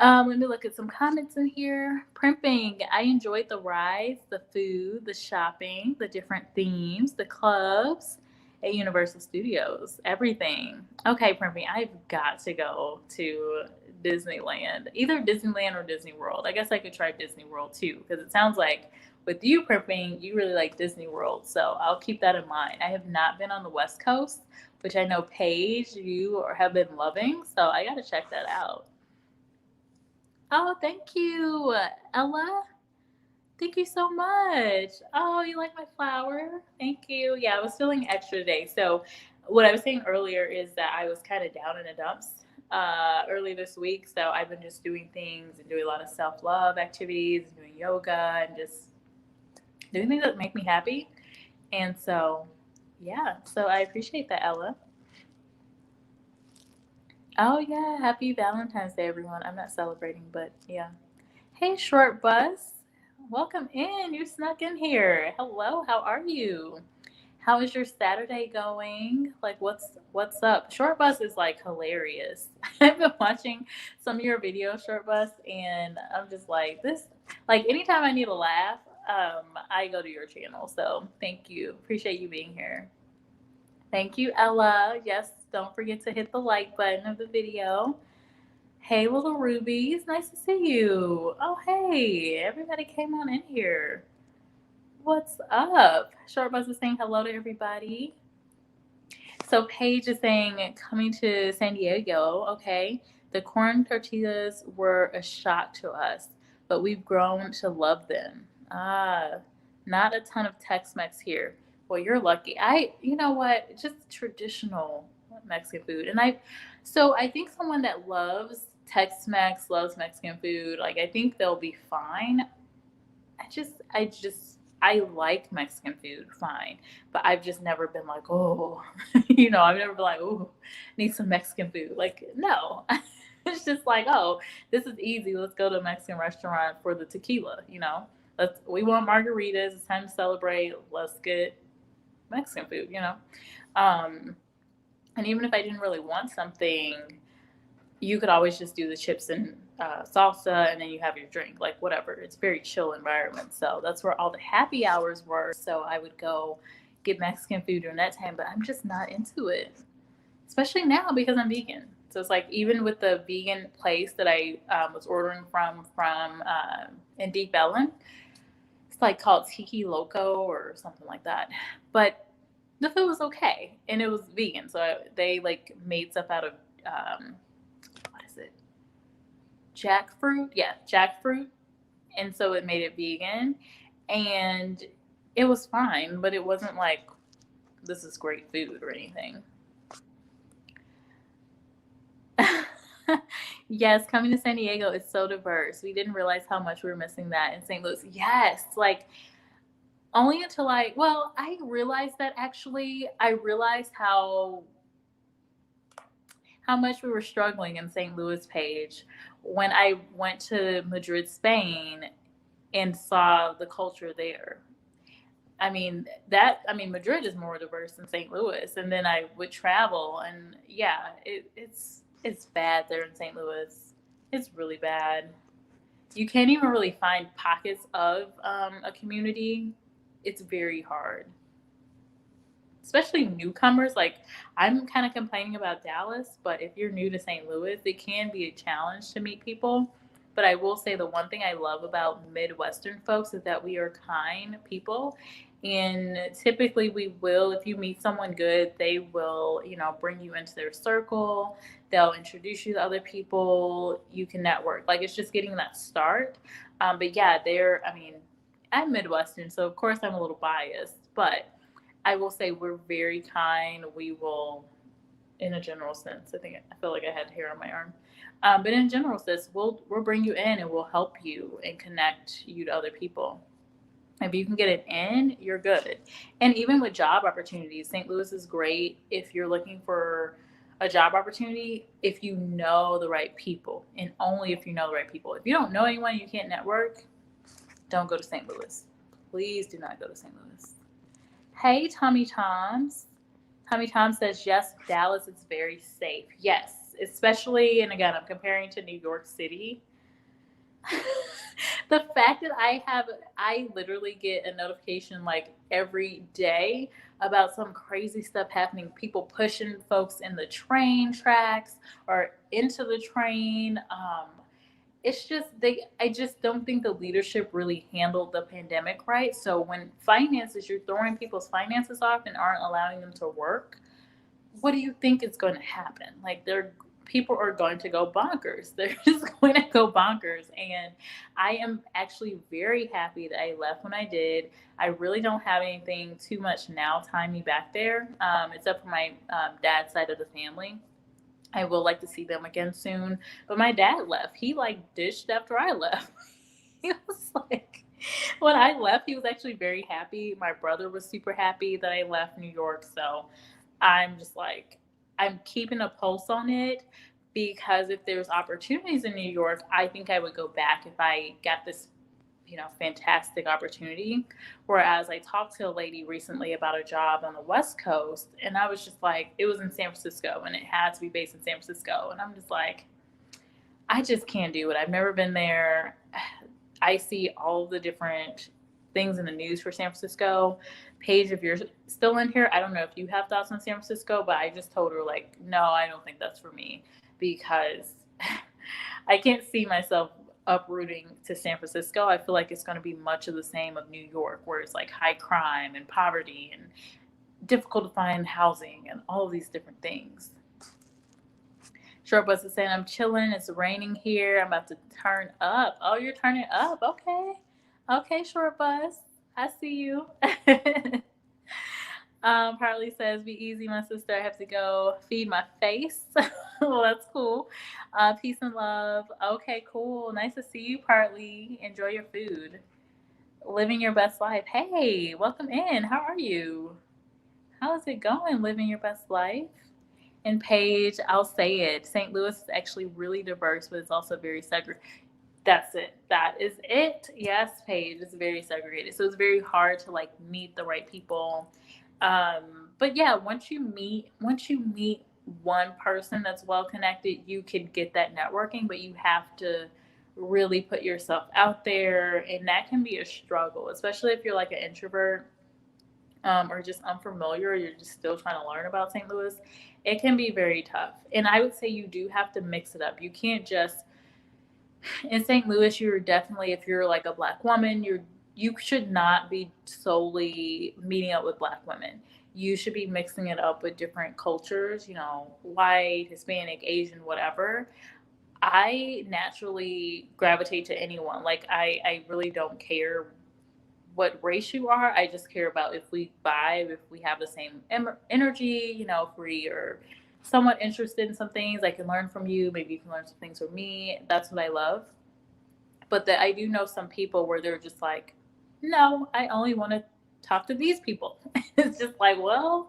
S1: let me look at some comments in here. Primping. I enjoyed the rides, the food, the shopping, the different themes, the clubs, at Universal Studios. Everything. Okay, Primpy, I've got to go to Disneyland. Either Disneyland or Disney World. I guess I could try Disney World too, because it sounds like with you, Primping, you really like Disney World. So I'll keep that in mind. I have not been on the West Coast, which I know Paige, you have been loving. So I got to check that out. Oh, thank you, Ella. Thank you so much. Oh, you like my flower? Thank you. Yeah, I was feeling extra today. So, what I was saying earlier is that I was kind of down in the dumps early this week. So, I've been just doing things and doing a lot of self love activities, doing yoga, and just doing things that make me happy. And so, yeah, so I appreciate that, Ella. Oh, yeah, happy Valentine's Day, everyone. I'm not celebrating, but yeah. Hey, short bus. Welcome in. You snuck in here. Hello, how are you? How is your Saturday going? Like what's up? Short bus is like hilarious. I've been watching some of your videos, short bus, and I'm just like this like anytime I need a laugh, I go to your channel. So thank you. Appreciate you being here. Thank you, Ella. Yes, don't forget to hit the like button of the video. Hey, little rubies, nice to see you. Oh, hey, everybody came on in here. What's up? Short Buzz is saying hello to everybody. So Paige is saying coming to San Diego. Okay, the corn tortillas were a shock to us, but we've grown to love them. Ah, not a ton of Tex-Mex here. Well, you're lucky. You know what? Just traditional Mexican food, and so I think someone that loves Tex-Mex, loves Mexican food, like I think they'll be fine. I like Mexican food, fine, but I've just never been like, oh, I've never been like, oh, need some Mexican food. Like, no, it's just like, oh, this is easy. Let's go to a Mexican restaurant for the tequila. We want margaritas. It's time to celebrate. Let's get Mexican food. Um, and even if I didn't really want something, you could always just do the chips and salsa, and then you have your drink, like whatever. It's a very chill environment. So that's where all the happy hours were. So I would go get Mexican food during that time, but I'm just not into it, especially now because I'm vegan. So it's like even with the vegan place that I was ordering from in Deep Ellum, it's like called Tiki Loco or something like that. But the food was okay, and it was vegan. So they like made stuff out of what is it? Jackfruit? Yeah, jackfruit. And so it made it vegan, and it was fine, but it wasn't like this is great food or anything. Yes, coming to San Diego is so diverse. We didn't realize how much we were missing that in St. Louis. Yes, like only until I realized that actually. I realized how much we were struggling in St. Louis, Paige, when I went to Madrid, Spain, and saw the culture there. Madrid is more diverse than St. Louis, and then I would travel, and yeah, it's bad there in St. Louis. It's really bad. You can't even really find pockets of a community. It's very hard, especially newcomers. Like I'm kind of complaining about Dallas, but if you're new to St. Louis, it can be a challenge to meet people. But I will say the one thing I love about Midwestern folks is that we are kind people. And typically if you meet someone good, they will, bring you into their circle. They'll introduce you to other people. You can network. Like it's just getting that start. But yeah, I'm Midwestern, so of course I'm a little biased, but I will say we're very kind. We will, in a general sense, I feel like I had hair on my arm. But in a general sense, we'll bring you in and we'll help you and connect you to other people. If you can get it in, you're good. And even with job opportunities, St. Louis is great if you're looking for a job opportunity, if you know the right people, and only if you know the right people. If you don't know anyone, you can't network, don't go to St. Louis. Please do not go to St. Louis. Hey, Tommy Toms. Tommy Tom says, yes, Dallas is very safe. Yes, especially, and again, I'm comparing to New York City. The fact that I literally get a notification like every day about some crazy stuff happening, people pushing folks in the train tracks or into the train. It's just I just don't think the leadership really handled the pandemic right. So when finances, you're throwing people's finances off and aren't allowing them to work, what do you think is going to happen? Like people are going to go bonkers. They're just going to go bonkers. And I am actually very happy that I left when I did. I really don't have anything too much now tying me back there, except for my dad's side of the family. I will like to see them again soon. But my dad left. He like dished after I left. He was like, when I left, he was actually very happy. My brother was super happy that I left New York. So I'm just like, I'm keeping a pulse on it because if there's opportunities in New York, I think I would go back if I got this, fantastic opportunity. Whereas I talked to a lady recently about a job on the West Coast, and I was just like, it was in San Francisco and it had to be based in San Francisco. And I'm just like, I just can't do it. I've never been there. I see all the different things in the news for San Francisco. Paige, if you're still in here, I don't know if you have thoughts on San Francisco, but I just told her, like, no, I don't think that's for me because I can't see myself uprooting to San Francisco. I feel like it's going to be much of the same of New York, where it's like high crime and poverty and difficult to find housing and all of these different things. Short Bus is saying, I'm chilling. It's raining here. I'm about to turn up. Oh, you're turning up. Okay. Okay, Short Bus. I see you. Harley says, be easy, my sister. I have to go feed my face. Well, that's cool. Peace and love. Okay, cool. Nice to see you, Partly. Enjoy your food. Living your best life. Hey, welcome in. How are you? How is it going, living your best life? And Paige, I'll say it. St. Louis is actually really diverse, but it's also very segregated. That's it. That is it. Yes, Paige. It's very segregated. So it's very hard to like meet the right people. But yeah, once you meet one person that's well connected, you can get that networking, but you have to really put yourself out there, and that can be a struggle, especially if you're like an introvert, or just unfamiliar, or you're just still trying to learn about St. Louis. It can be very tough. And I would say you do have to mix it up. You can't just, in St. Louis, you're definitely, if you're like a Black woman, you should not be solely meeting up with Black women. You should be mixing it up with different cultures, white, Hispanic, Asian, whatever. I naturally gravitate to anyone. Like, I really don't care what race you are. I just care about if we vibe, if we have the same energy, if we are somewhat interested in some things. I can learn from you. Maybe you can learn some things from me. That's what I love. But that I do know some people where they're just like, no, I only want to talk to these people. It's just like, well,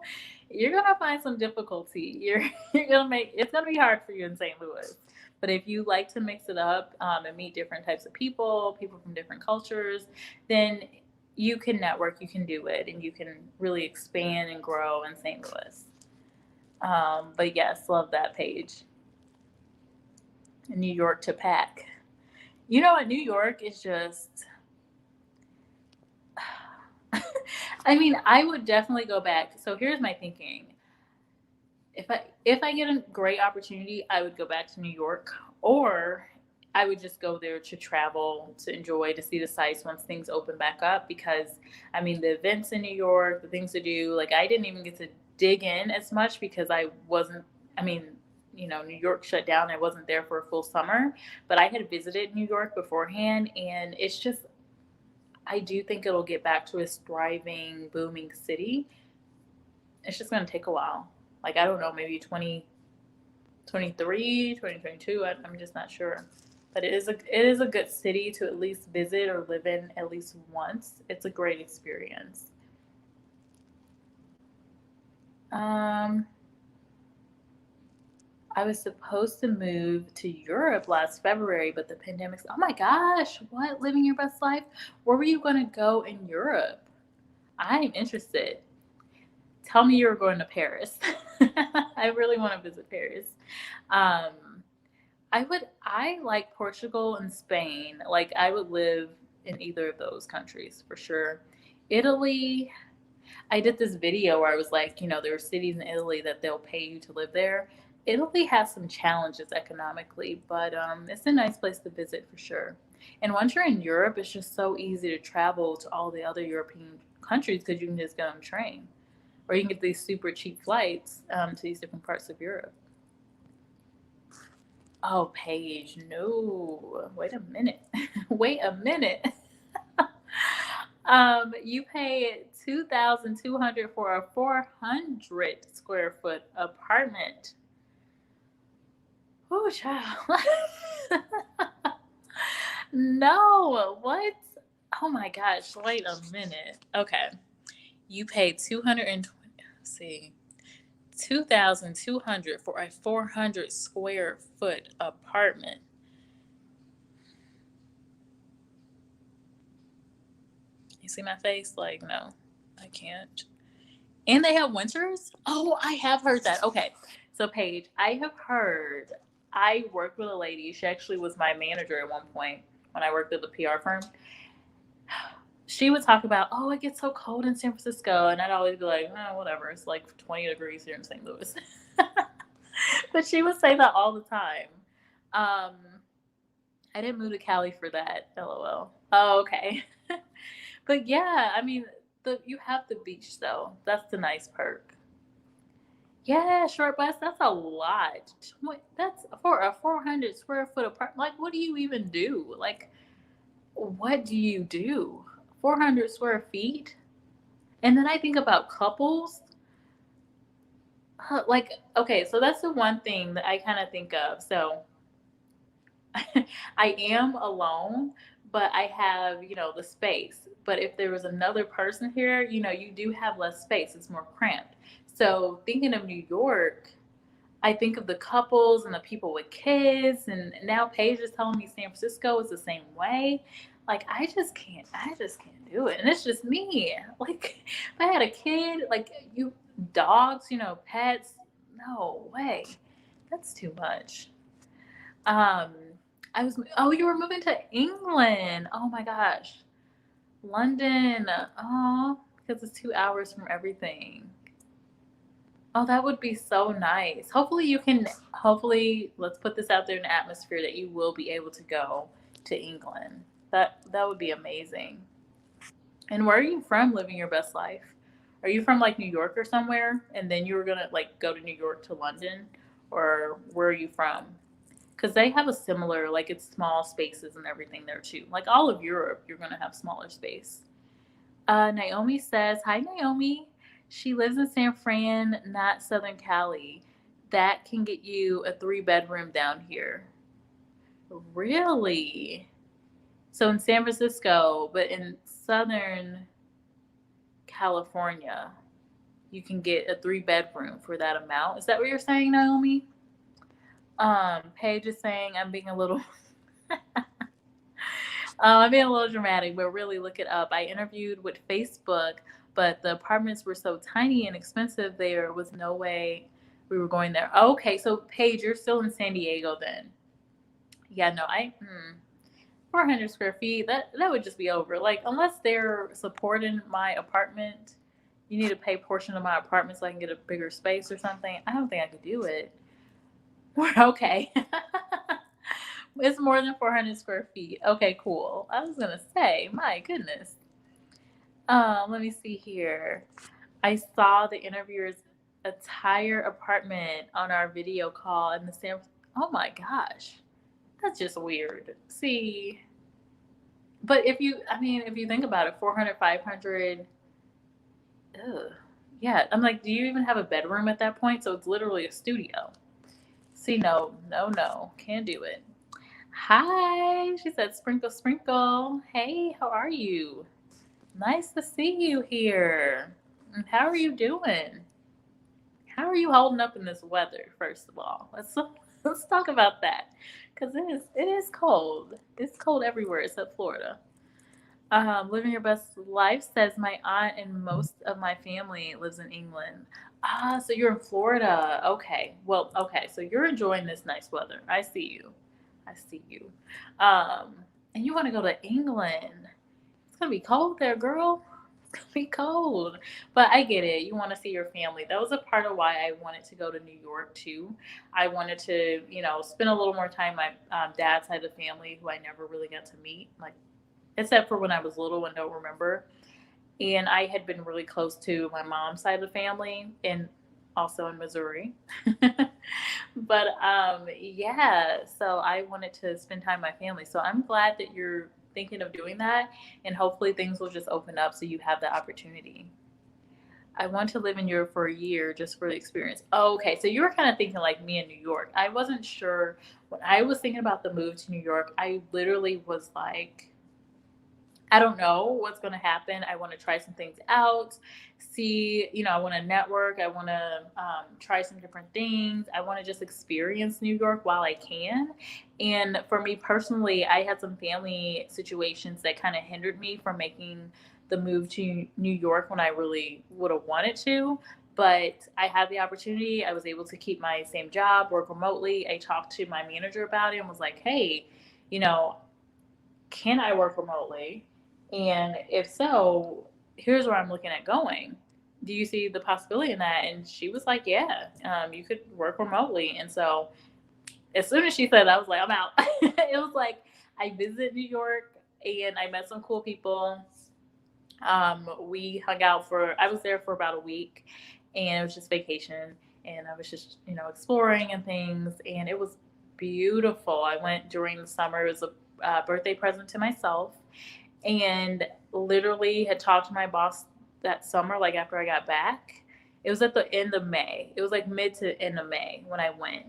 S1: you're gonna find some difficulty. You're gonna it's gonna be hard for you in St. Louis. But if you like to mix it up, and meet different types of people from different cultures, then you can network, you can do it, and you can really expand and grow in St. Louis. But yes, love that Paige. New York to pack. You know what? New York is just. I mean, I would definitely go back. So here's my thinking. If I get a great opportunity, I would go back to New York, or I would just go there to travel, to enjoy, to see the sights once things open back up. Because I mean, the events in New York, the things to do, like I didn't even get to dig in as much because I wasn't. I mean, New York shut down. I wasn't there for a full summer, but I had visited New York beforehand, and it's just. I do think it'll get back to a thriving, booming city. It's just going to take a while. Like, I don't know, maybe 2023, 2022. I'm just not sure. But it is a good city to at least visit or live in at least once. It's a great experience. I was supposed to move to Europe last February, but the pandemic's, oh my gosh, what? Living your best life? Where were you going to go in Europe? I'm interested. Tell me you're going to Paris. I really want to visit Paris. I like Portugal and Spain. Like I would live in either of those countries for sure. Italy, I did this video where I was like, there are cities in Italy that they'll pay you to live there. Italy has some challenges economically, but it's a nice place to visit for sure. And once you're in Europe, it's just so easy to travel to all the other European countries because you can just go on a train, or you can get these super cheap flights to these different parts of Europe. Oh, Paige, no. Wait a minute. Wait a minute. You pay 2,200 for a 400 square foot apartment. Oh, child. No, what? Oh my gosh, wait a minute. Okay. You pay 220, see, 2,200 for a 400 square foot apartment. You see my face? Like, no, I can't. And they have winters? Oh, I have heard that. Okay. So, Paige, I have heard, I worked with a lady. She actually was my manager at one point when I worked at the PR firm. She would talk about, oh, it gets so cold in San Francisco. And I'd always be like, oh, whatever. It's like 20 degrees here in St. Louis. But she would say that all the time. Um, I didn't move to Cali for that. LOL. Oh, okay. But yeah, I mean, you have the beach though. That's the nice perk. Yeah, short bus. That's a lot. That's for a 400 square foot apartment. Like, what do you even do? Like, what do you do? 400 square feet. And then I think about couples. Like, okay, so that's the one thing that I kind of think of. So I am alone, but I have, the space. But if there was another person here, you do have less space. It's more cramped. So thinking of New York, I think of the couples and the people with kids. And now Paige is telling me San Francisco is the same way. Like I just can't do it. And it's just me. Like if I had a kid, like you dogs, pets, no way. That's too much. Um, you were moving to England. Oh my gosh. London. Oh, because it's 2 hours from everything. Oh, that would be so nice. Hopefully, let's put this out there in the atmosphere that you will be able to go to England. That would be amazing. And where are you from living your best life? Are you from like New York or somewhere? And then you were gonna like go to New York to London? Or where are you from? Because they have a similar, like it's small spaces and everything there too. Like all of Europe, you're gonna have smaller space. Naomi says, "Hi Naomi. She lives in San Fran, not Southern Cali. That can get you a 3 bedroom down here." Really? So in San Francisco, but in Southern California, you can get a 3 bedroom for that amount. Is that what you're saying, Naomi? Paige is saying I'm being a little I'm being a little dramatic, but really look it up. I interviewed with Facebook, but the apartments were so tiny and expensive there was no way we were going there. Okay, so Paige, you're still in San Diego then. Yeah, no, 400 square feet, that would just be over. Like, unless they're supporting my apartment, you need to pay a portion of my apartment so I can get a bigger space or something. I don't think I could do it. We're okay. It's more than 400 square feet. Okay, cool. I was gonna say, my goodness. Let me see here. I saw the interviewer's entire apartment on our video call in the San. Oh my gosh, that's just weird. See, but if you think about it, 400, 500. Ugh. Yeah, I'm like, do you even have a bedroom at that point? So it's literally a studio. See, no, no, no, can't do it. Hi, she said, sprinkle, sprinkle. Hey, how are you? Nice to see you here. How are you doing? How are you holding up in this weather? First of all, let's talk about that because it is cold. It's cold everywhere except Florida. Living your best life says my aunt and most of my family lives in England. Ah, so you're in Florida. Okay. Well, okay. So you're enjoying this nice weather. I see you. I see you. Um, and you want to go to England. It's gonna be cold there, girl. It's gonna be cold. But I get it. You want to see your family. That was a part of why I wanted to go to New York too. I wanted to, spend a little more time with my dad's side of the family, who I never really got to meet, like except for when I was little and don't remember. And I had been really close to my mom's side of the family, and also in Missouri. But yeah, so I wanted to spend time with my family. So I'm glad that you're thinking of doing that, and hopefully things will just open up so you have the opportunity. I want to live in Europe for a year just for the experience. Oh, okay, so you were kind of thinking like me in New York. I wasn't sure when I was thinking about the move to New York. I literally was like, I don't know what's going to happen. I want to try some things out, see, I want to network. I want to try some different things. I want to just experience New York while I can. And for me personally, I had some family situations that kind of hindered me from making the move to New York when I really would have wanted to. But I had the opportunity. I was able to keep my same job, work remotely. I talked to my manager about it and was like, hey, you know, can I work remotely? And if so, here's where I'm looking at going. Do you see the possibility in that? And she was like, yeah, you could work remotely. And so as soon as she said that, I was like, I'm out. It was like I visited New York and I met some cool people. We hung out I was there for about a week, and it was just vacation. And I was just, exploring and things. And it was beautiful. I went during the summer. It was a birthday present to myself, and literally had talked to my boss that summer, like after I got back. It was at the end of May. It was like mid to end of May when I went.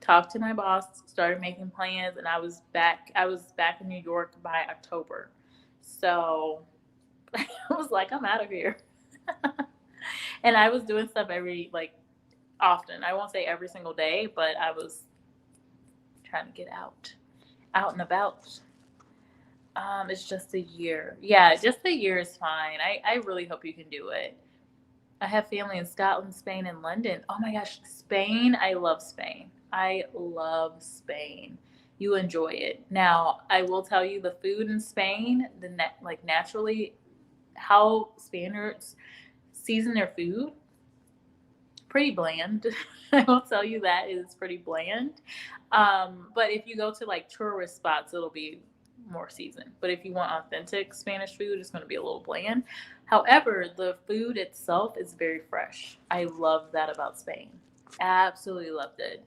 S1: Talked to my boss, started making plans, and I was back. I was back in New York by October. So I was like, I'm out of here. And I was doing stuff often. I won't say every single day, but I was trying to get out and about. It's just a year. Yeah, just a year is fine. I really hope you can do it. I have family in Scotland, Spain, and London. Oh my gosh, Spain. I love Spain. I love Spain. You enjoy it. Now, I will tell you the food in Spain, naturally, how Spaniards season their food, pretty bland. I will tell you that is pretty bland. But if you go to like tourist spots, it'll be more seasoned. But if you want authentic Spanish food, it's going to be a little bland. However, the food itself is very fresh. I love that about Spain. Absolutely loved it.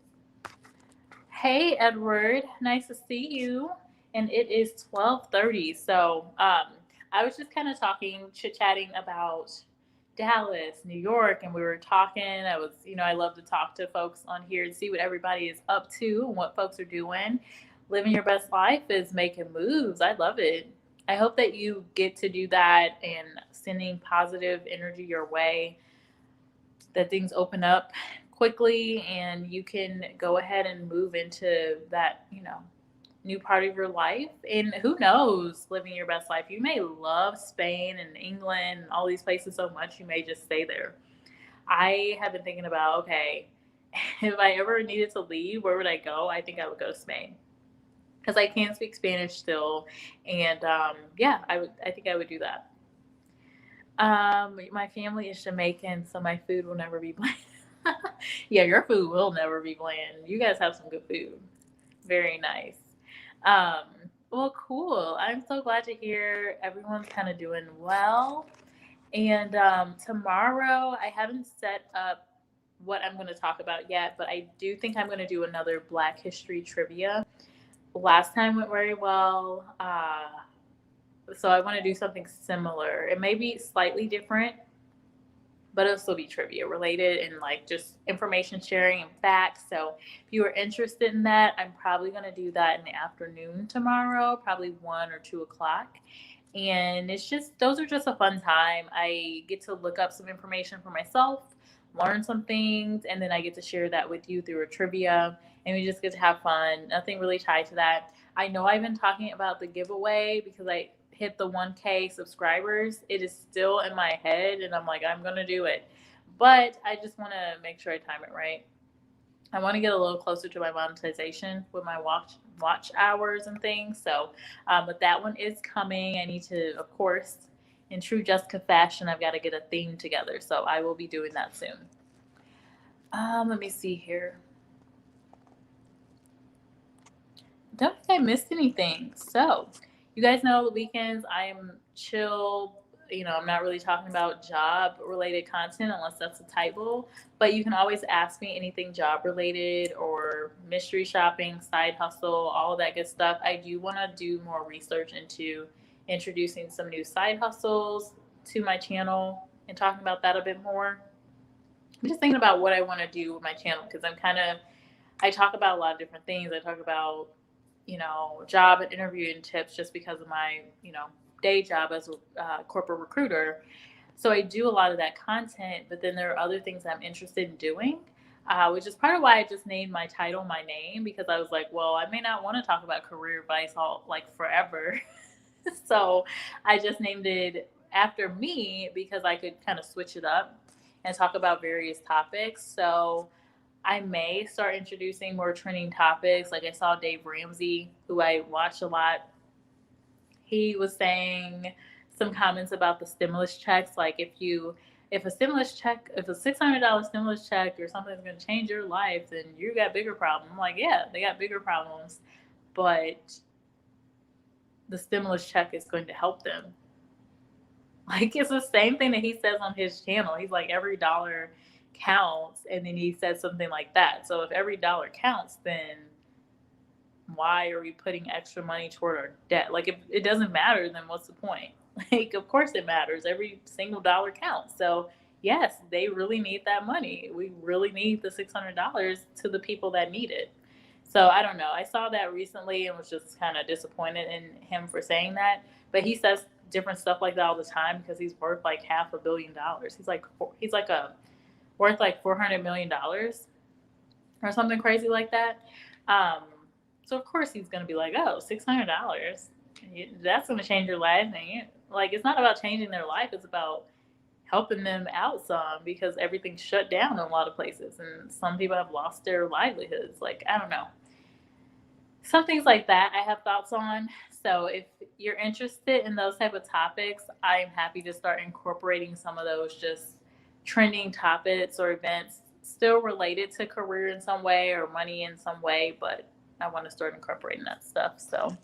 S1: Hey, Edward, nice to see you. And it is 12:30. So I was just kind of chit chatting about Dallas, New York, and we were talking. I love to talk to folks on here and see what everybody is up to and what folks are doing. Living your best life is making moves. I love it. I hope that you get to do that and sending positive energy your way, that things open up quickly and you can go ahead and move into that, new part of your life. And who knows, living your best life. You may love Spain and England and all these places so much, you may just stay there. I have been thinking about, okay, if I ever needed to leave, where would I go? I think I would go to Spain because I can speak Spanish still. And yeah, I think I would do that. My family is Jamaican, so my food will never be bland. Yeah, your food will never be bland. You guys have some good food. Very nice. Um, well, cool. I'm so glad to hear everyone's kind of doing well. And tomorrow, I haven't set up what I'm going to talk about yet, but I do think I'm going to do another Black History trivia. Last time went very well. So I want to do something similar. It may be slightly different, but it'll still be trivia related and like just information sharing and facts. So if you are interested in that, I'm probably going to do that in the afternoon tomorrow, probably 1 or 2 o'clock. And those are just a fun time. I get to look up some information for myself, learn some things, and then I get to share that with you through a trivia. And we just get to have fun. Nothing really tied to that. I know I've been talking about the giveaway because I hit the 1K subscribers. It is still in my head, and I'm like, I'm going to do it. But I just want to make sure I time it right. I want to get a little closer to my monetization with my watch hours and things. So, but that one is coming. I need to, of course, in true Jessica fashion, I've got to get a theme together. So I will be doing that soon. Let me see here. Don't think I missed anything. So, you guys know the weekends I am chill. You know, I'm not really talking about job related content unless that's a title. But you can always ask me anything job related or mystery shopping, side hustle, all of that good stuff. I do want to do more research into introducing some new side hustles to my channel and talking about that a bit more. I'm just thinking about what I want to do with my channel because I talk about a lot of different things. I talk about, job and interviewing tips just because of my, day job as a corporate recruiter. So I do a lot of that content, but then there are other things I'm interested in doing, which is part of why I just named my title my name because I was like, well, I may not want to talk about career advice all like forever. So I just named it after me because I could kind of switch it up and talk about various topics. So I may start introducing more trending topics. Like I saw Dave Ramsey, who I watch a lot. He was saying some comments about the stimulus checks. Like if a $600 stimulus check or something is going to change your life, then you got bigger problems. I'm like, yeah, they got bigger problems, but the stimulus check is going to help them. Like it's the same thing that he says on his channel. He's like every dollar counts, and then he says something like that. So if every dollar counts, then why are we putting extra money toward our debt? Like if it doesn't matter, then what's the point? Like of course it matters. Every single dollar counts. So yes, they really need that money. We really need the $600 to the people that need it. So I don't know. I saw that recently and was just kind of disappointed in him for saying that. But he says different stuff like that all the time because he's worth like $500 million. He's like a worth like $400 million or something crazy like that. Um, so of course he's gonna be like, oh, $600. That's gonna change your life. And like it's not about changing their life. It's about helping them out some because everything's shut down in a lot of places and some people have lost their livelihoods. Like I don't know, some things like that I have thoughts on. So if you're interested in those type of topics, I'm happy to start incorporating some of those just trending topics or events still related to career in some way or money in some way, but I want to start incorporating that stuff. So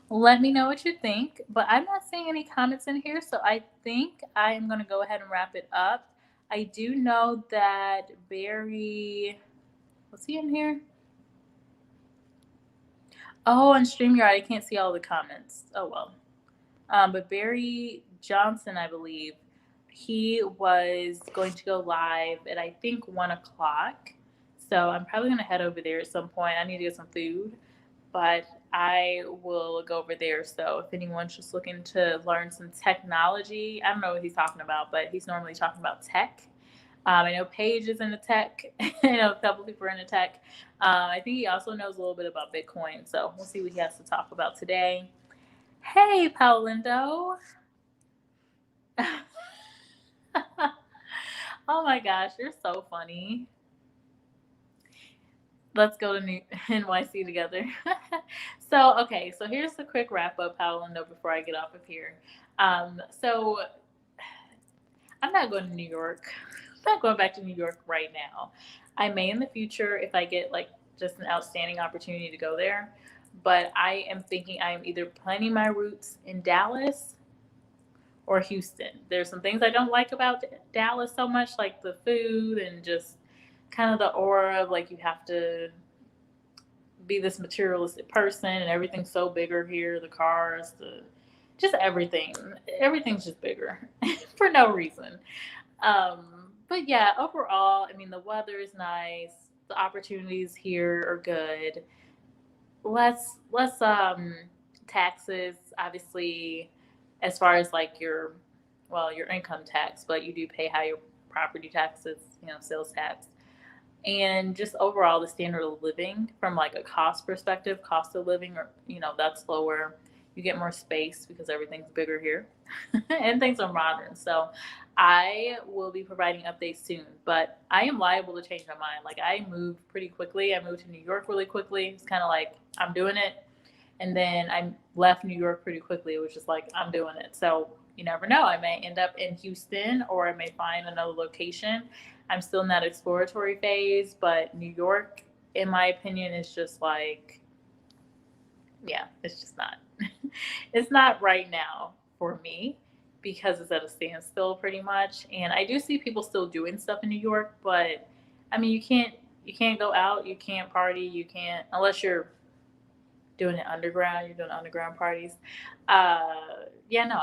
S1: let me know what you think. But I'm not seeing any comments in here, so I think I am going to go ahead and wrap it up. I do know that Barry, was he in here? Oh, on StreamYard, I can't see all the comments. Oh, well. But Barry Johnson, I believe, he was going to go live at, I think, 1 o'clock. So I'm probably going to head over there at some point. I need to get some food, but I will go over there. So if anyone's just looking to learn some technology, I don't know what he's talking about, but he's normally talking about tech. I know Paige is into tech. I know a couple people are into tech. I think he also knows a little bit about Bitcoin. So we'll see what he has to talk about today. Hey, Paulindo. Oh my gosh, you're so funny. Let's go to NYC together. So here's the quick wrap up, Paulindo, before I get off of here. So I'm not going to New York. I'm not going back to New York right now. I may in the future if I get like just an outstanding opportunity to go there. But I am thinking I am either planning my roots in Dallas or Houston. There's some things I don't like about Dallas so much, like the food and just kind of the aura of like you have to be this materialistic person and everything's so bigger here, the cars, the just everything. Everything's just bigger for no reason. But yeah, overall, I mean the weather is nice. The opportunities here are good. Less taxes, obviously, as far as like your income tax, but you do pay higher property taxes, sales tax. And just overall the standard of living from like a cost perspective, cost of living, or that's lower. You get more space because everything's bigger here and things are modern. So I will be providing updates soon, but I am liable to change my mind. Like I moved pretty quickly. I moved to New York really quickly. It's kind of like I'm doing it. And then I left New York pretty quickly. It was just like I'm doing it. So you never know. I may end up in Houston or I may find another location. I'm still in that exploratory phase, but New York, in my opinion, is just like, yeah, it's just not. It's not right now for me because it's at a standstill pretty much. And I do see people still doing stuff in New York, but I mean, you can't go out, you can't party, you can't unless you're doing it underground. You're doing underground parties. Yeah, no,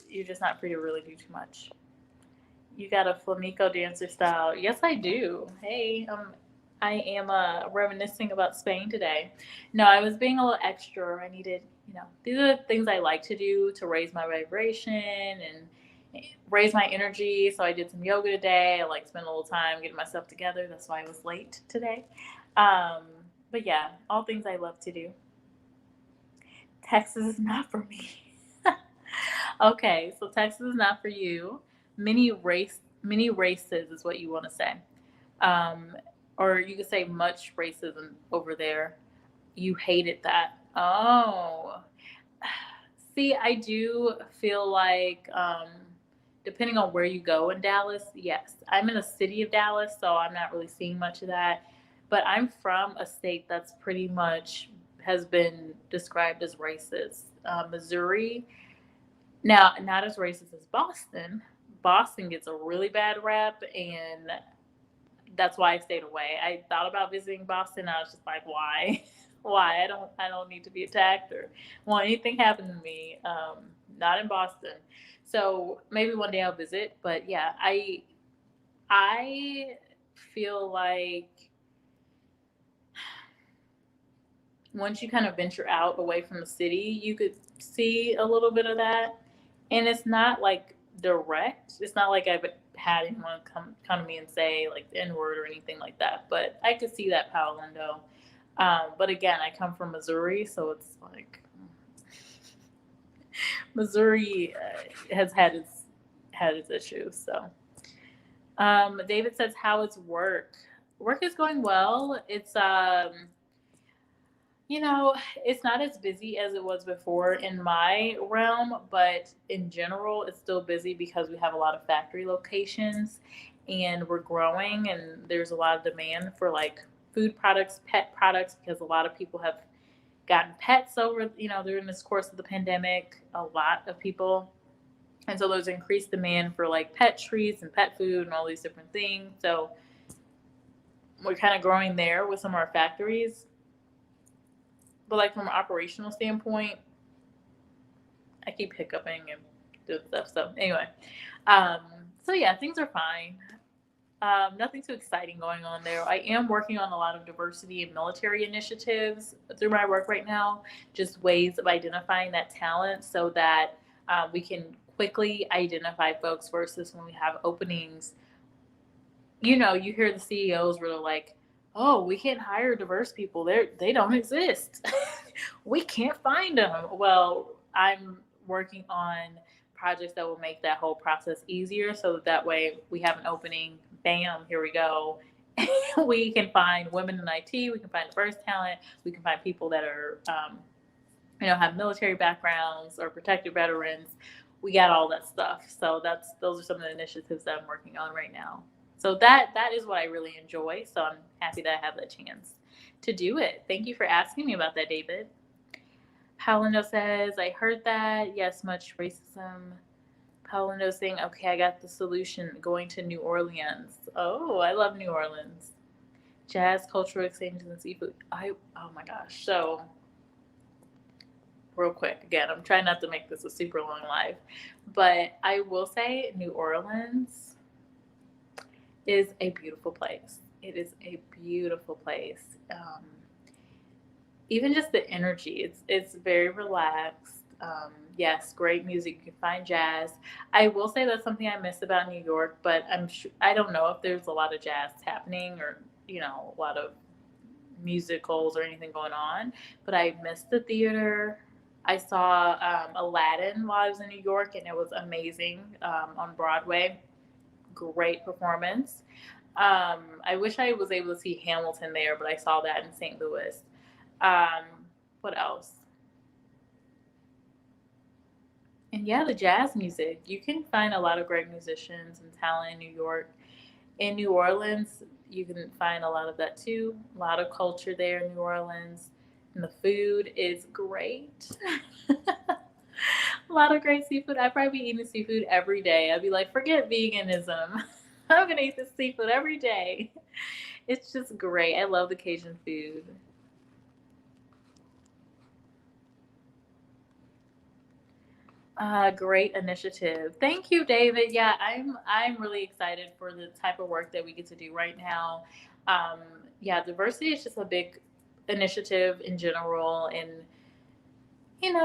S1: you're just not free to really do too much. You got a flamenco dancer style. Yes, I do. Hey, I am reminiscing about Spain today. No, I was being a little extra. I needed, these are the things I like to do to raise my vibration and raise my energy. So I did some yoga today. I like spent a little time getting myself together. That's why I was late today. Um, but yeah, all things I love to do. Texas is not for me. Okay, so Texas is not for you. Many races is what you want to say. Um, or you could say much racism over there. You hated that. Oh, see, I do feel like, depending on where you go in Dallas, yes, I'm in the city of Dallas, so I'm not really seeing much of that. But I'm from a state that's pretty much has been described as racist. Missouri, now not as racist as Boston. Boston gets a really bad rap, and that's why I stayed away. I thought about visiting Boston. I was just like, why? Why? I don't need to be attacked or want anything happen to me. Not in Boston. So maybe one day I'll visit. But yeah, I feel like once you kind of venture out away from the city, you could see a little bit of that. And it's not like direct. It's not like I've had anyone come to me and say like the N word or anything like that. But I could see that Palo Lindo. But again, I come from Missouri, so it's like Missouri has had its issues. So David says, "How is work? Work is going well. It's not as busy as it was before in my realm, but in general, it's still busy because we have a lot of factory locations and we're growing, and there's a lot of demand for like food products, pet products, because a lot of people have gotten pets over, during this course of the pandemic, a lot of people. And so there's increased demand for like pet treats and pet food and all these different things. So we're kind of growing there with some of our factories. But like from an operational standpoint, I keep hiccuping and doing stuff. So anyway, um, so yeah, things are fine. Nothing too exciting going on there. I am working on a lot of diversity and military initiatives through my work right now, just ways of identifying that talent so that we can quickly identify folks versus when we have openings. You hear the CEOs really like, oh, we can't hire diverse people. They don't exist. We can't find them. Well, I'm working on projects that will make that whole process easier so that way we have an opening, bam, here we go. We can find women in IT, we can find diverse talent, we can find people that are, have military backgrounds or protected veterans. We got all that stuff. So those are some of the initiatives that I'm working on right now. So that is what I really enjoy. So I'm happy that I have that chance to do it. Thank you for asking me about that, David. Paulindo says, I heard that. Yes, much racism. Paulindo saying, okay, I got the solution, going to New Orleans. Oh, I love New Orleans. Jazz, cultural exchanges, and seafood. Oh my gosh. So real quick, again, I'm trying not to make this a super long live, but I will say New Orleans is a beautiful place. It is a beautiful place. Even just the energy, it's very relaxed. Yes, great music. You can find jazz. I will say that's something I miss about New York, but I don't know if there's a lot of jazz happening or a lot of musicals or anything going on. But I miss the theater. I saw Aladdin while I was in New York, and it was amazing on Broadway. Great performance. I wish I was able to see Hamilton there, but I saw that in St. Louis. Um, what else? And yeah, the jazz music. You can find a lot of great musicians and talent in New York. In New Orleans, you can find a lot of that too. A lot of culture there in New Orleans. And the food is great. A lot of great seafood. I'd probably be eating seafood every day. I'd be like, forget veganism. I'm going to eat this seafood every day. It's just great. I love the Cajun food. Great initiative. Thank you, David. Yeah, I'm really excited for the type of work that we get to do right now. Um, yeah, diversity is just a big initiative in general, and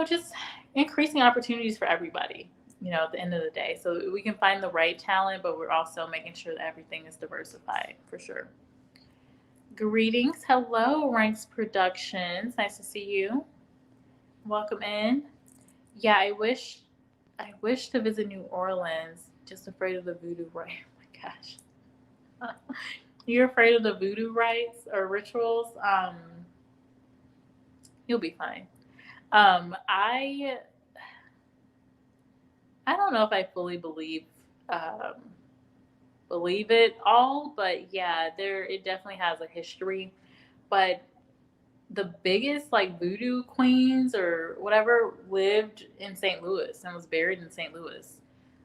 S1: just increasing opportunities for everybody. At the end of the day, so we can find the right talent, but we're also making sure that everything is diversified for sure. Greetings, hello, Ranks Productions. Nice to see you. Welcome in. Yeah, I wish to visit New Orleans. Just afraid of the voodoo rite. Oh my gosh. You're afraid of the voodoo rites or rituals? You'll be fine. I don't know if I fully um, believe it all, but yeah, there it definitely has a history. But the biggest like voodoo queens or whatever lived in St. Louis and was buried in St. Louis.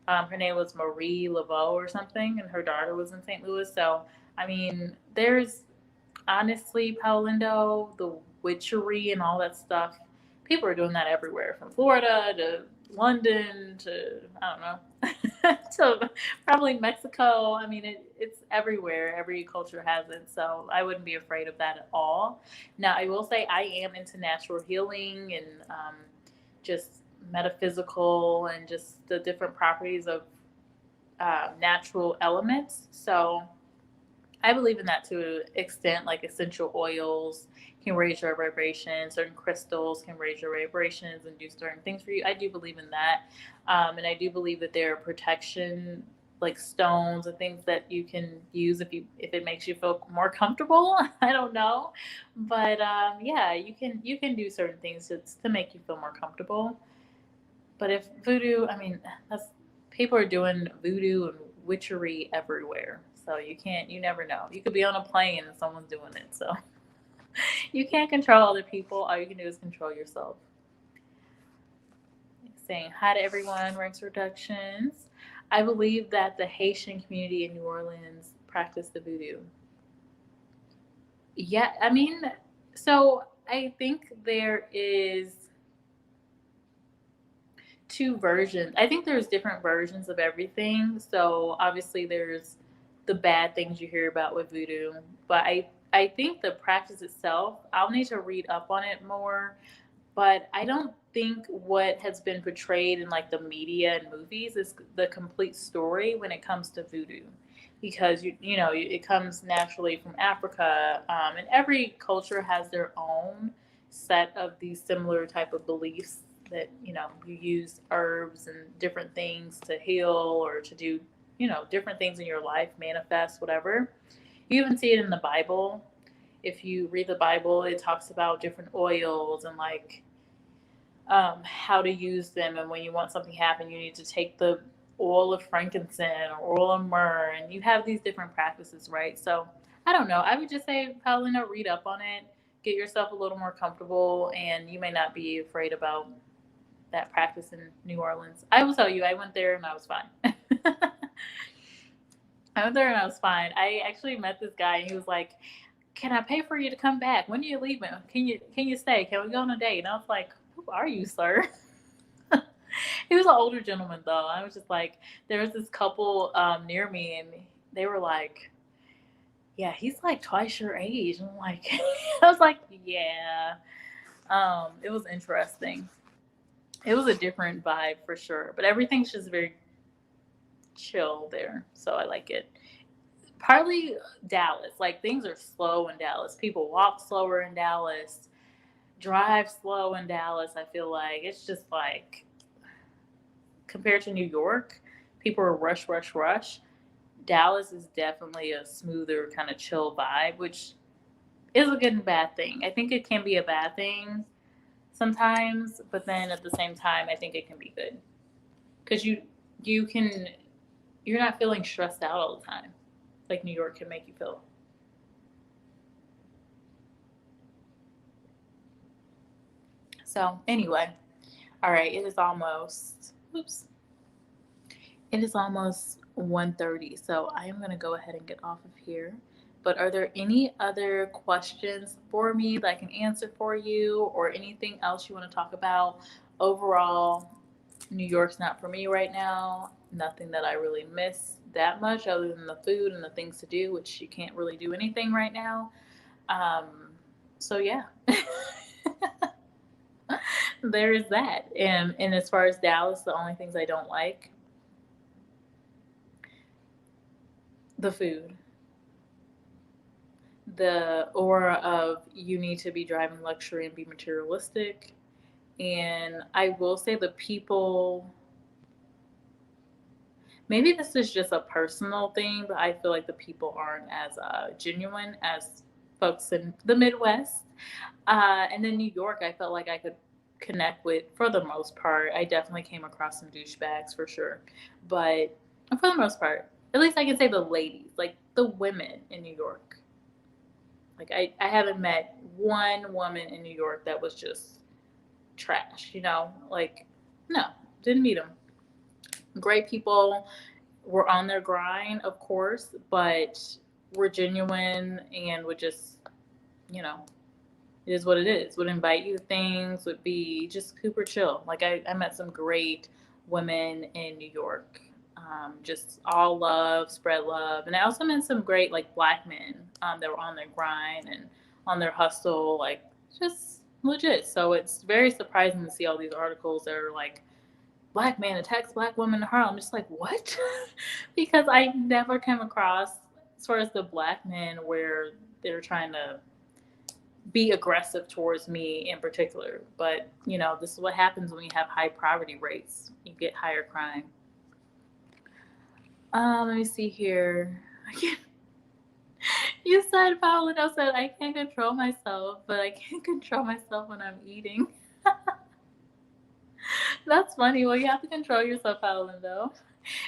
S1: Her name was Marie Laveau or something, and her daughter was in St. Louis. So, I mean, there's honestly, Paulindo, the witchery and all that stuff. People are doing that everywhere, from Florida to London to I don't know, to probably Mexico. I mean, it's everywhere. Every culture has it, so I wouldn't be afraid of that at all. Now, I will say I am into natural healing and just metaphysical and just the different properties of natural elements. So I believe in that to an extent, like essential oils can raise your vibration, certain crystals can raise your vibrations and do certain things for you. I do believe in that. And I do believe that there are protection like stones and things that you can use if it makes you feel more comfortable. I don't know. But yeah, you can do certain things to make you feel more comfortable. But if voodoo, I mean, that's people are doing voodoo and witchery everywhere. So you never know. You could be on a plane and someone's doing it. So you can't control other people. All you can do is control yourself. Saying hi to everyone, Ranks Reductions. I believe that the Haitian community in New Orleans practice the voodoo. Yeah, I mean, so I think there is two versions. I think there's different versions of everything. So obviously there's the bad things you hear about with voodoo, but I think the practice itself, I'll need to read up on it more, but I don't think what has been portrayed in like the media and movies is the complete story when it comes to voodoo. Because it comes naturally from Africa, and every culture has their own set of these similar type of beliefs that you use herbs and different things to heal or to do different things in your life, manifest whatever. You even see it in the Bible. If you read the Bible, it talks about different oils and like how to use them. And when you want something to happen, you need to take the oil of frankincense or oil of myrrh, and you have these different practices, right? So I don't know. I would just say, Paulina, read up on it, get yourself a little more comfortable, and you may not be afraid about that practice in New Orleans. I will tell you, I went there and I was fine. I went there and I was fine. I actually met this guy and he was like, "Can I pay for you to come back? When are you leaving? Can you stay? Can we go on a date?" And I was like, "Who are you, sir?" He was an older gentleman though. I was just like, there was this couple near me and they were like, "Yeah, he's like twice your age." And I'm like, I was like, "Yeah." It was interesting. It was a different vibe for sure, but everything's just very chill there, so I like it. Partly Dallas, like things are slow in Dallas. People walk slower in Dallas. drive slow in Dallas. I feel like it's just like compared to New York, people are rush, rush, rush. Dallas is definitely a smoother kind of chill vibe, which is a good and bad thing. I think it can be a bad thing sometimes, but then at the same time, I think it can be good because you can you're not feeling stressed out all the time, like New York can make you feel. So anyway, all right, it is almost. Oops. It is almost 1:30, so I am going to go ahead and get off of here. But are there any other questions for me that I can answer for you or anything else you want to talk about? Overall, New York's not for me right now. Nothing that I really miss that much other than the food and the things to do, which you can't really do anything right now. Um, so yeah. There is that. And as far as Dallas, the only things I don't like, the food, the aura of you need to be driving luxury and be materialistic. And I will say the people, maybe this is just a personal thing, but I feel like the people aren't as genuine as folks in the Midwest. And then New York, I felt like I could connect with for the most part. I definitely came across some douchebags for sure. But for the most part, at least I can say the ladies, like the women in New York. Like I haven't met one woman in New York that was just trash, you know? Like, no, didn't meet them. Great people were on their grind, of course, but were genuine and would just, you know, it is what it is. Would invite you to things, would be just super chill. Like I met some great women in New York. Just all love, spread love. And I also met some great like black men that were on their grind and on their hustle, like just legit. So it's very surprising to see all these articles that are like black man attacks black woman in Harlem. I'm just like, what? Because I never came across as far as the black men where they're trying to be aggressive towards me in particular. But you know, this is what happens when you have high poverty rates. You get higher crime. Let me see here. I can't. You said Paulino said I can't control myself, but I can't control myself when I'm eating. That's funny. Well, you have to control yourself, Paulino.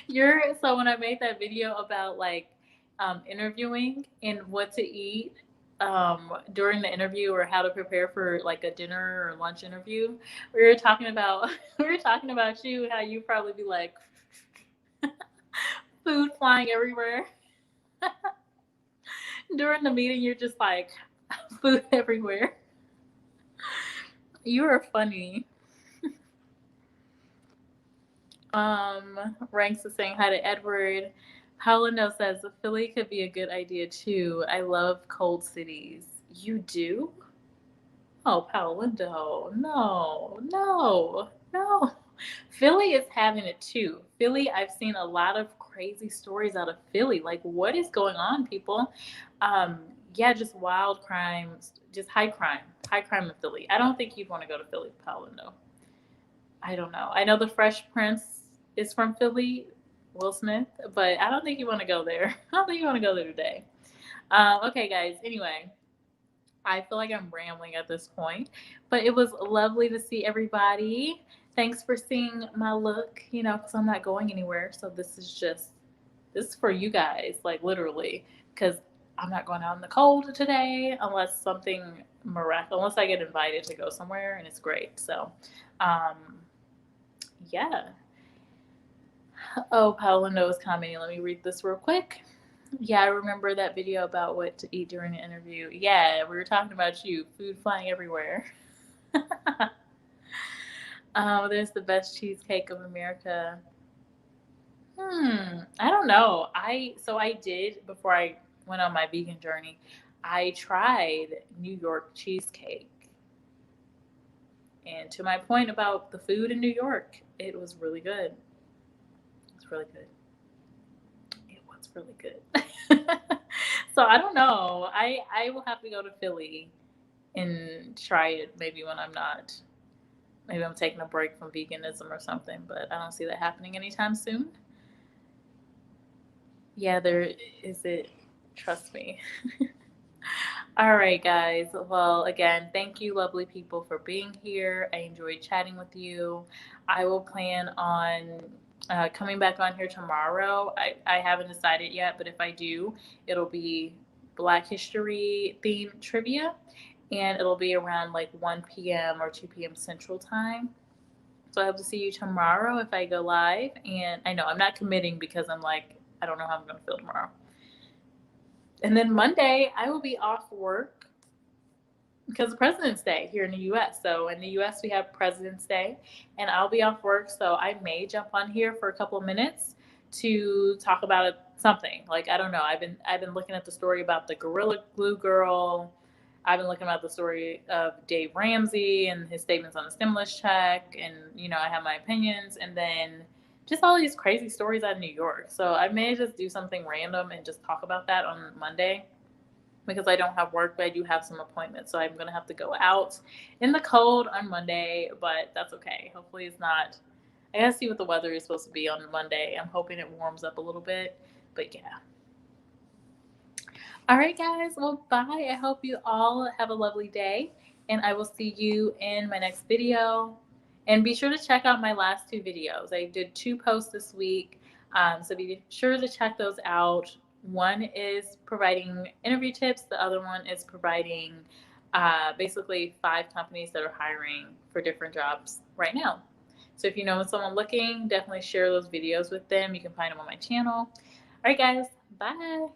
S1: You're so when I made that video about like interviewing and what to eat during the interview or how to prepare for like a dinner or lunch interview, we were talking about we were talking about you, how you probably be like food flying everywhere. During the meeting, you're just like food everywhere. You are funny. Ranks is saying hi to Edward. Paulino says Philly could be a good idea too. I love cold cities. You do? Oh, Paolindo. No, no, no. Philly is having it too. Philly, I've seen a lot of crazy stories out of Philly. Like, what is going on, people? Um, yeah, just wild crimes, just high crime in Philly. I don't think you'd want to go to Philly, Paolindo. I don't know. I know the Fresh Prince is from Philly, Will Smith, but I don't think you want to go there. I don't think you want to go there today. Okay, guys. Anyway, I feel like I'm rambling at this point, but it was lovely to see everybody. Thanks for seeing my look, you know, because I'm not going anywhere. So this is for you guys, like literally, because I'm not going out in the cold today unless something miraculous, unless I get invited to go somewhere and it's great. So, um, yeah. Oh, Paola is commenting. Let me read this real quick. Yeah, I remember that video about what to eat during the interview. Yeah, we were talking about you, food flying everywhere. There's the best cheesecake of America. I don't know. I did before I went on my vegan journey. I tried New York cheesecake, and to my point about the food in New York, it was really good. It's really good. It was really good. So I don't know. I will have to go to Philly and try it maybe when I'm not. Maybe I'm taking a break from veganism or something, but I don't see that happening anytime soon. Yeah, there is it. Trust me. All right, guys. Well, again, thank you, lovely people, for being here. I enjoyed chatting with you. I will plan on coming back on here tomorrow. I haven't decided yet, but if I do, it'll be Black History themed trivia, and it'll be around like 1 p.m. or 2 p.m. Central Time. So I hope to see you tomorrow if I go live. And I know I'm not committing because I'm like, I don't know how I'm going to feel tomorrow. And then Monday, I will be off work because of President's Day here in the US. So in the US, we have President's Day, and I'll be off work. So I may jump on here for a couple of minutes to talk about something. Like, I don't know. I've been looking at the story about the Gorilla Glue girl. I've been looking about the story of Dave Ramsey and his statements on the stimulus check, and I have my opinions, and then just all these crazy stories out of New York. So I may just do something random and just talk about that on Monday because I don't have work, but I do have some appointments. So I'm going to have to go out in the cold on Monday, but that's okay. Hopefully it's not. I got to see what the weather is supposed to be on Monday. I'm hoping it warms up a little bit, but yeah. All right, guys. Well, bye. I hope you all have a lovely day, and I will see you in my next video. And be sure to check out my last 2 videos. I did 2 posts this week, so be sure to check those out. One is providing interview tips. The other one is providing basically 5 companies that are hiring for different jobs right now. So if you know someone looking, definitely share those videos with them. You can find them on my channel. All right, guys. Bye.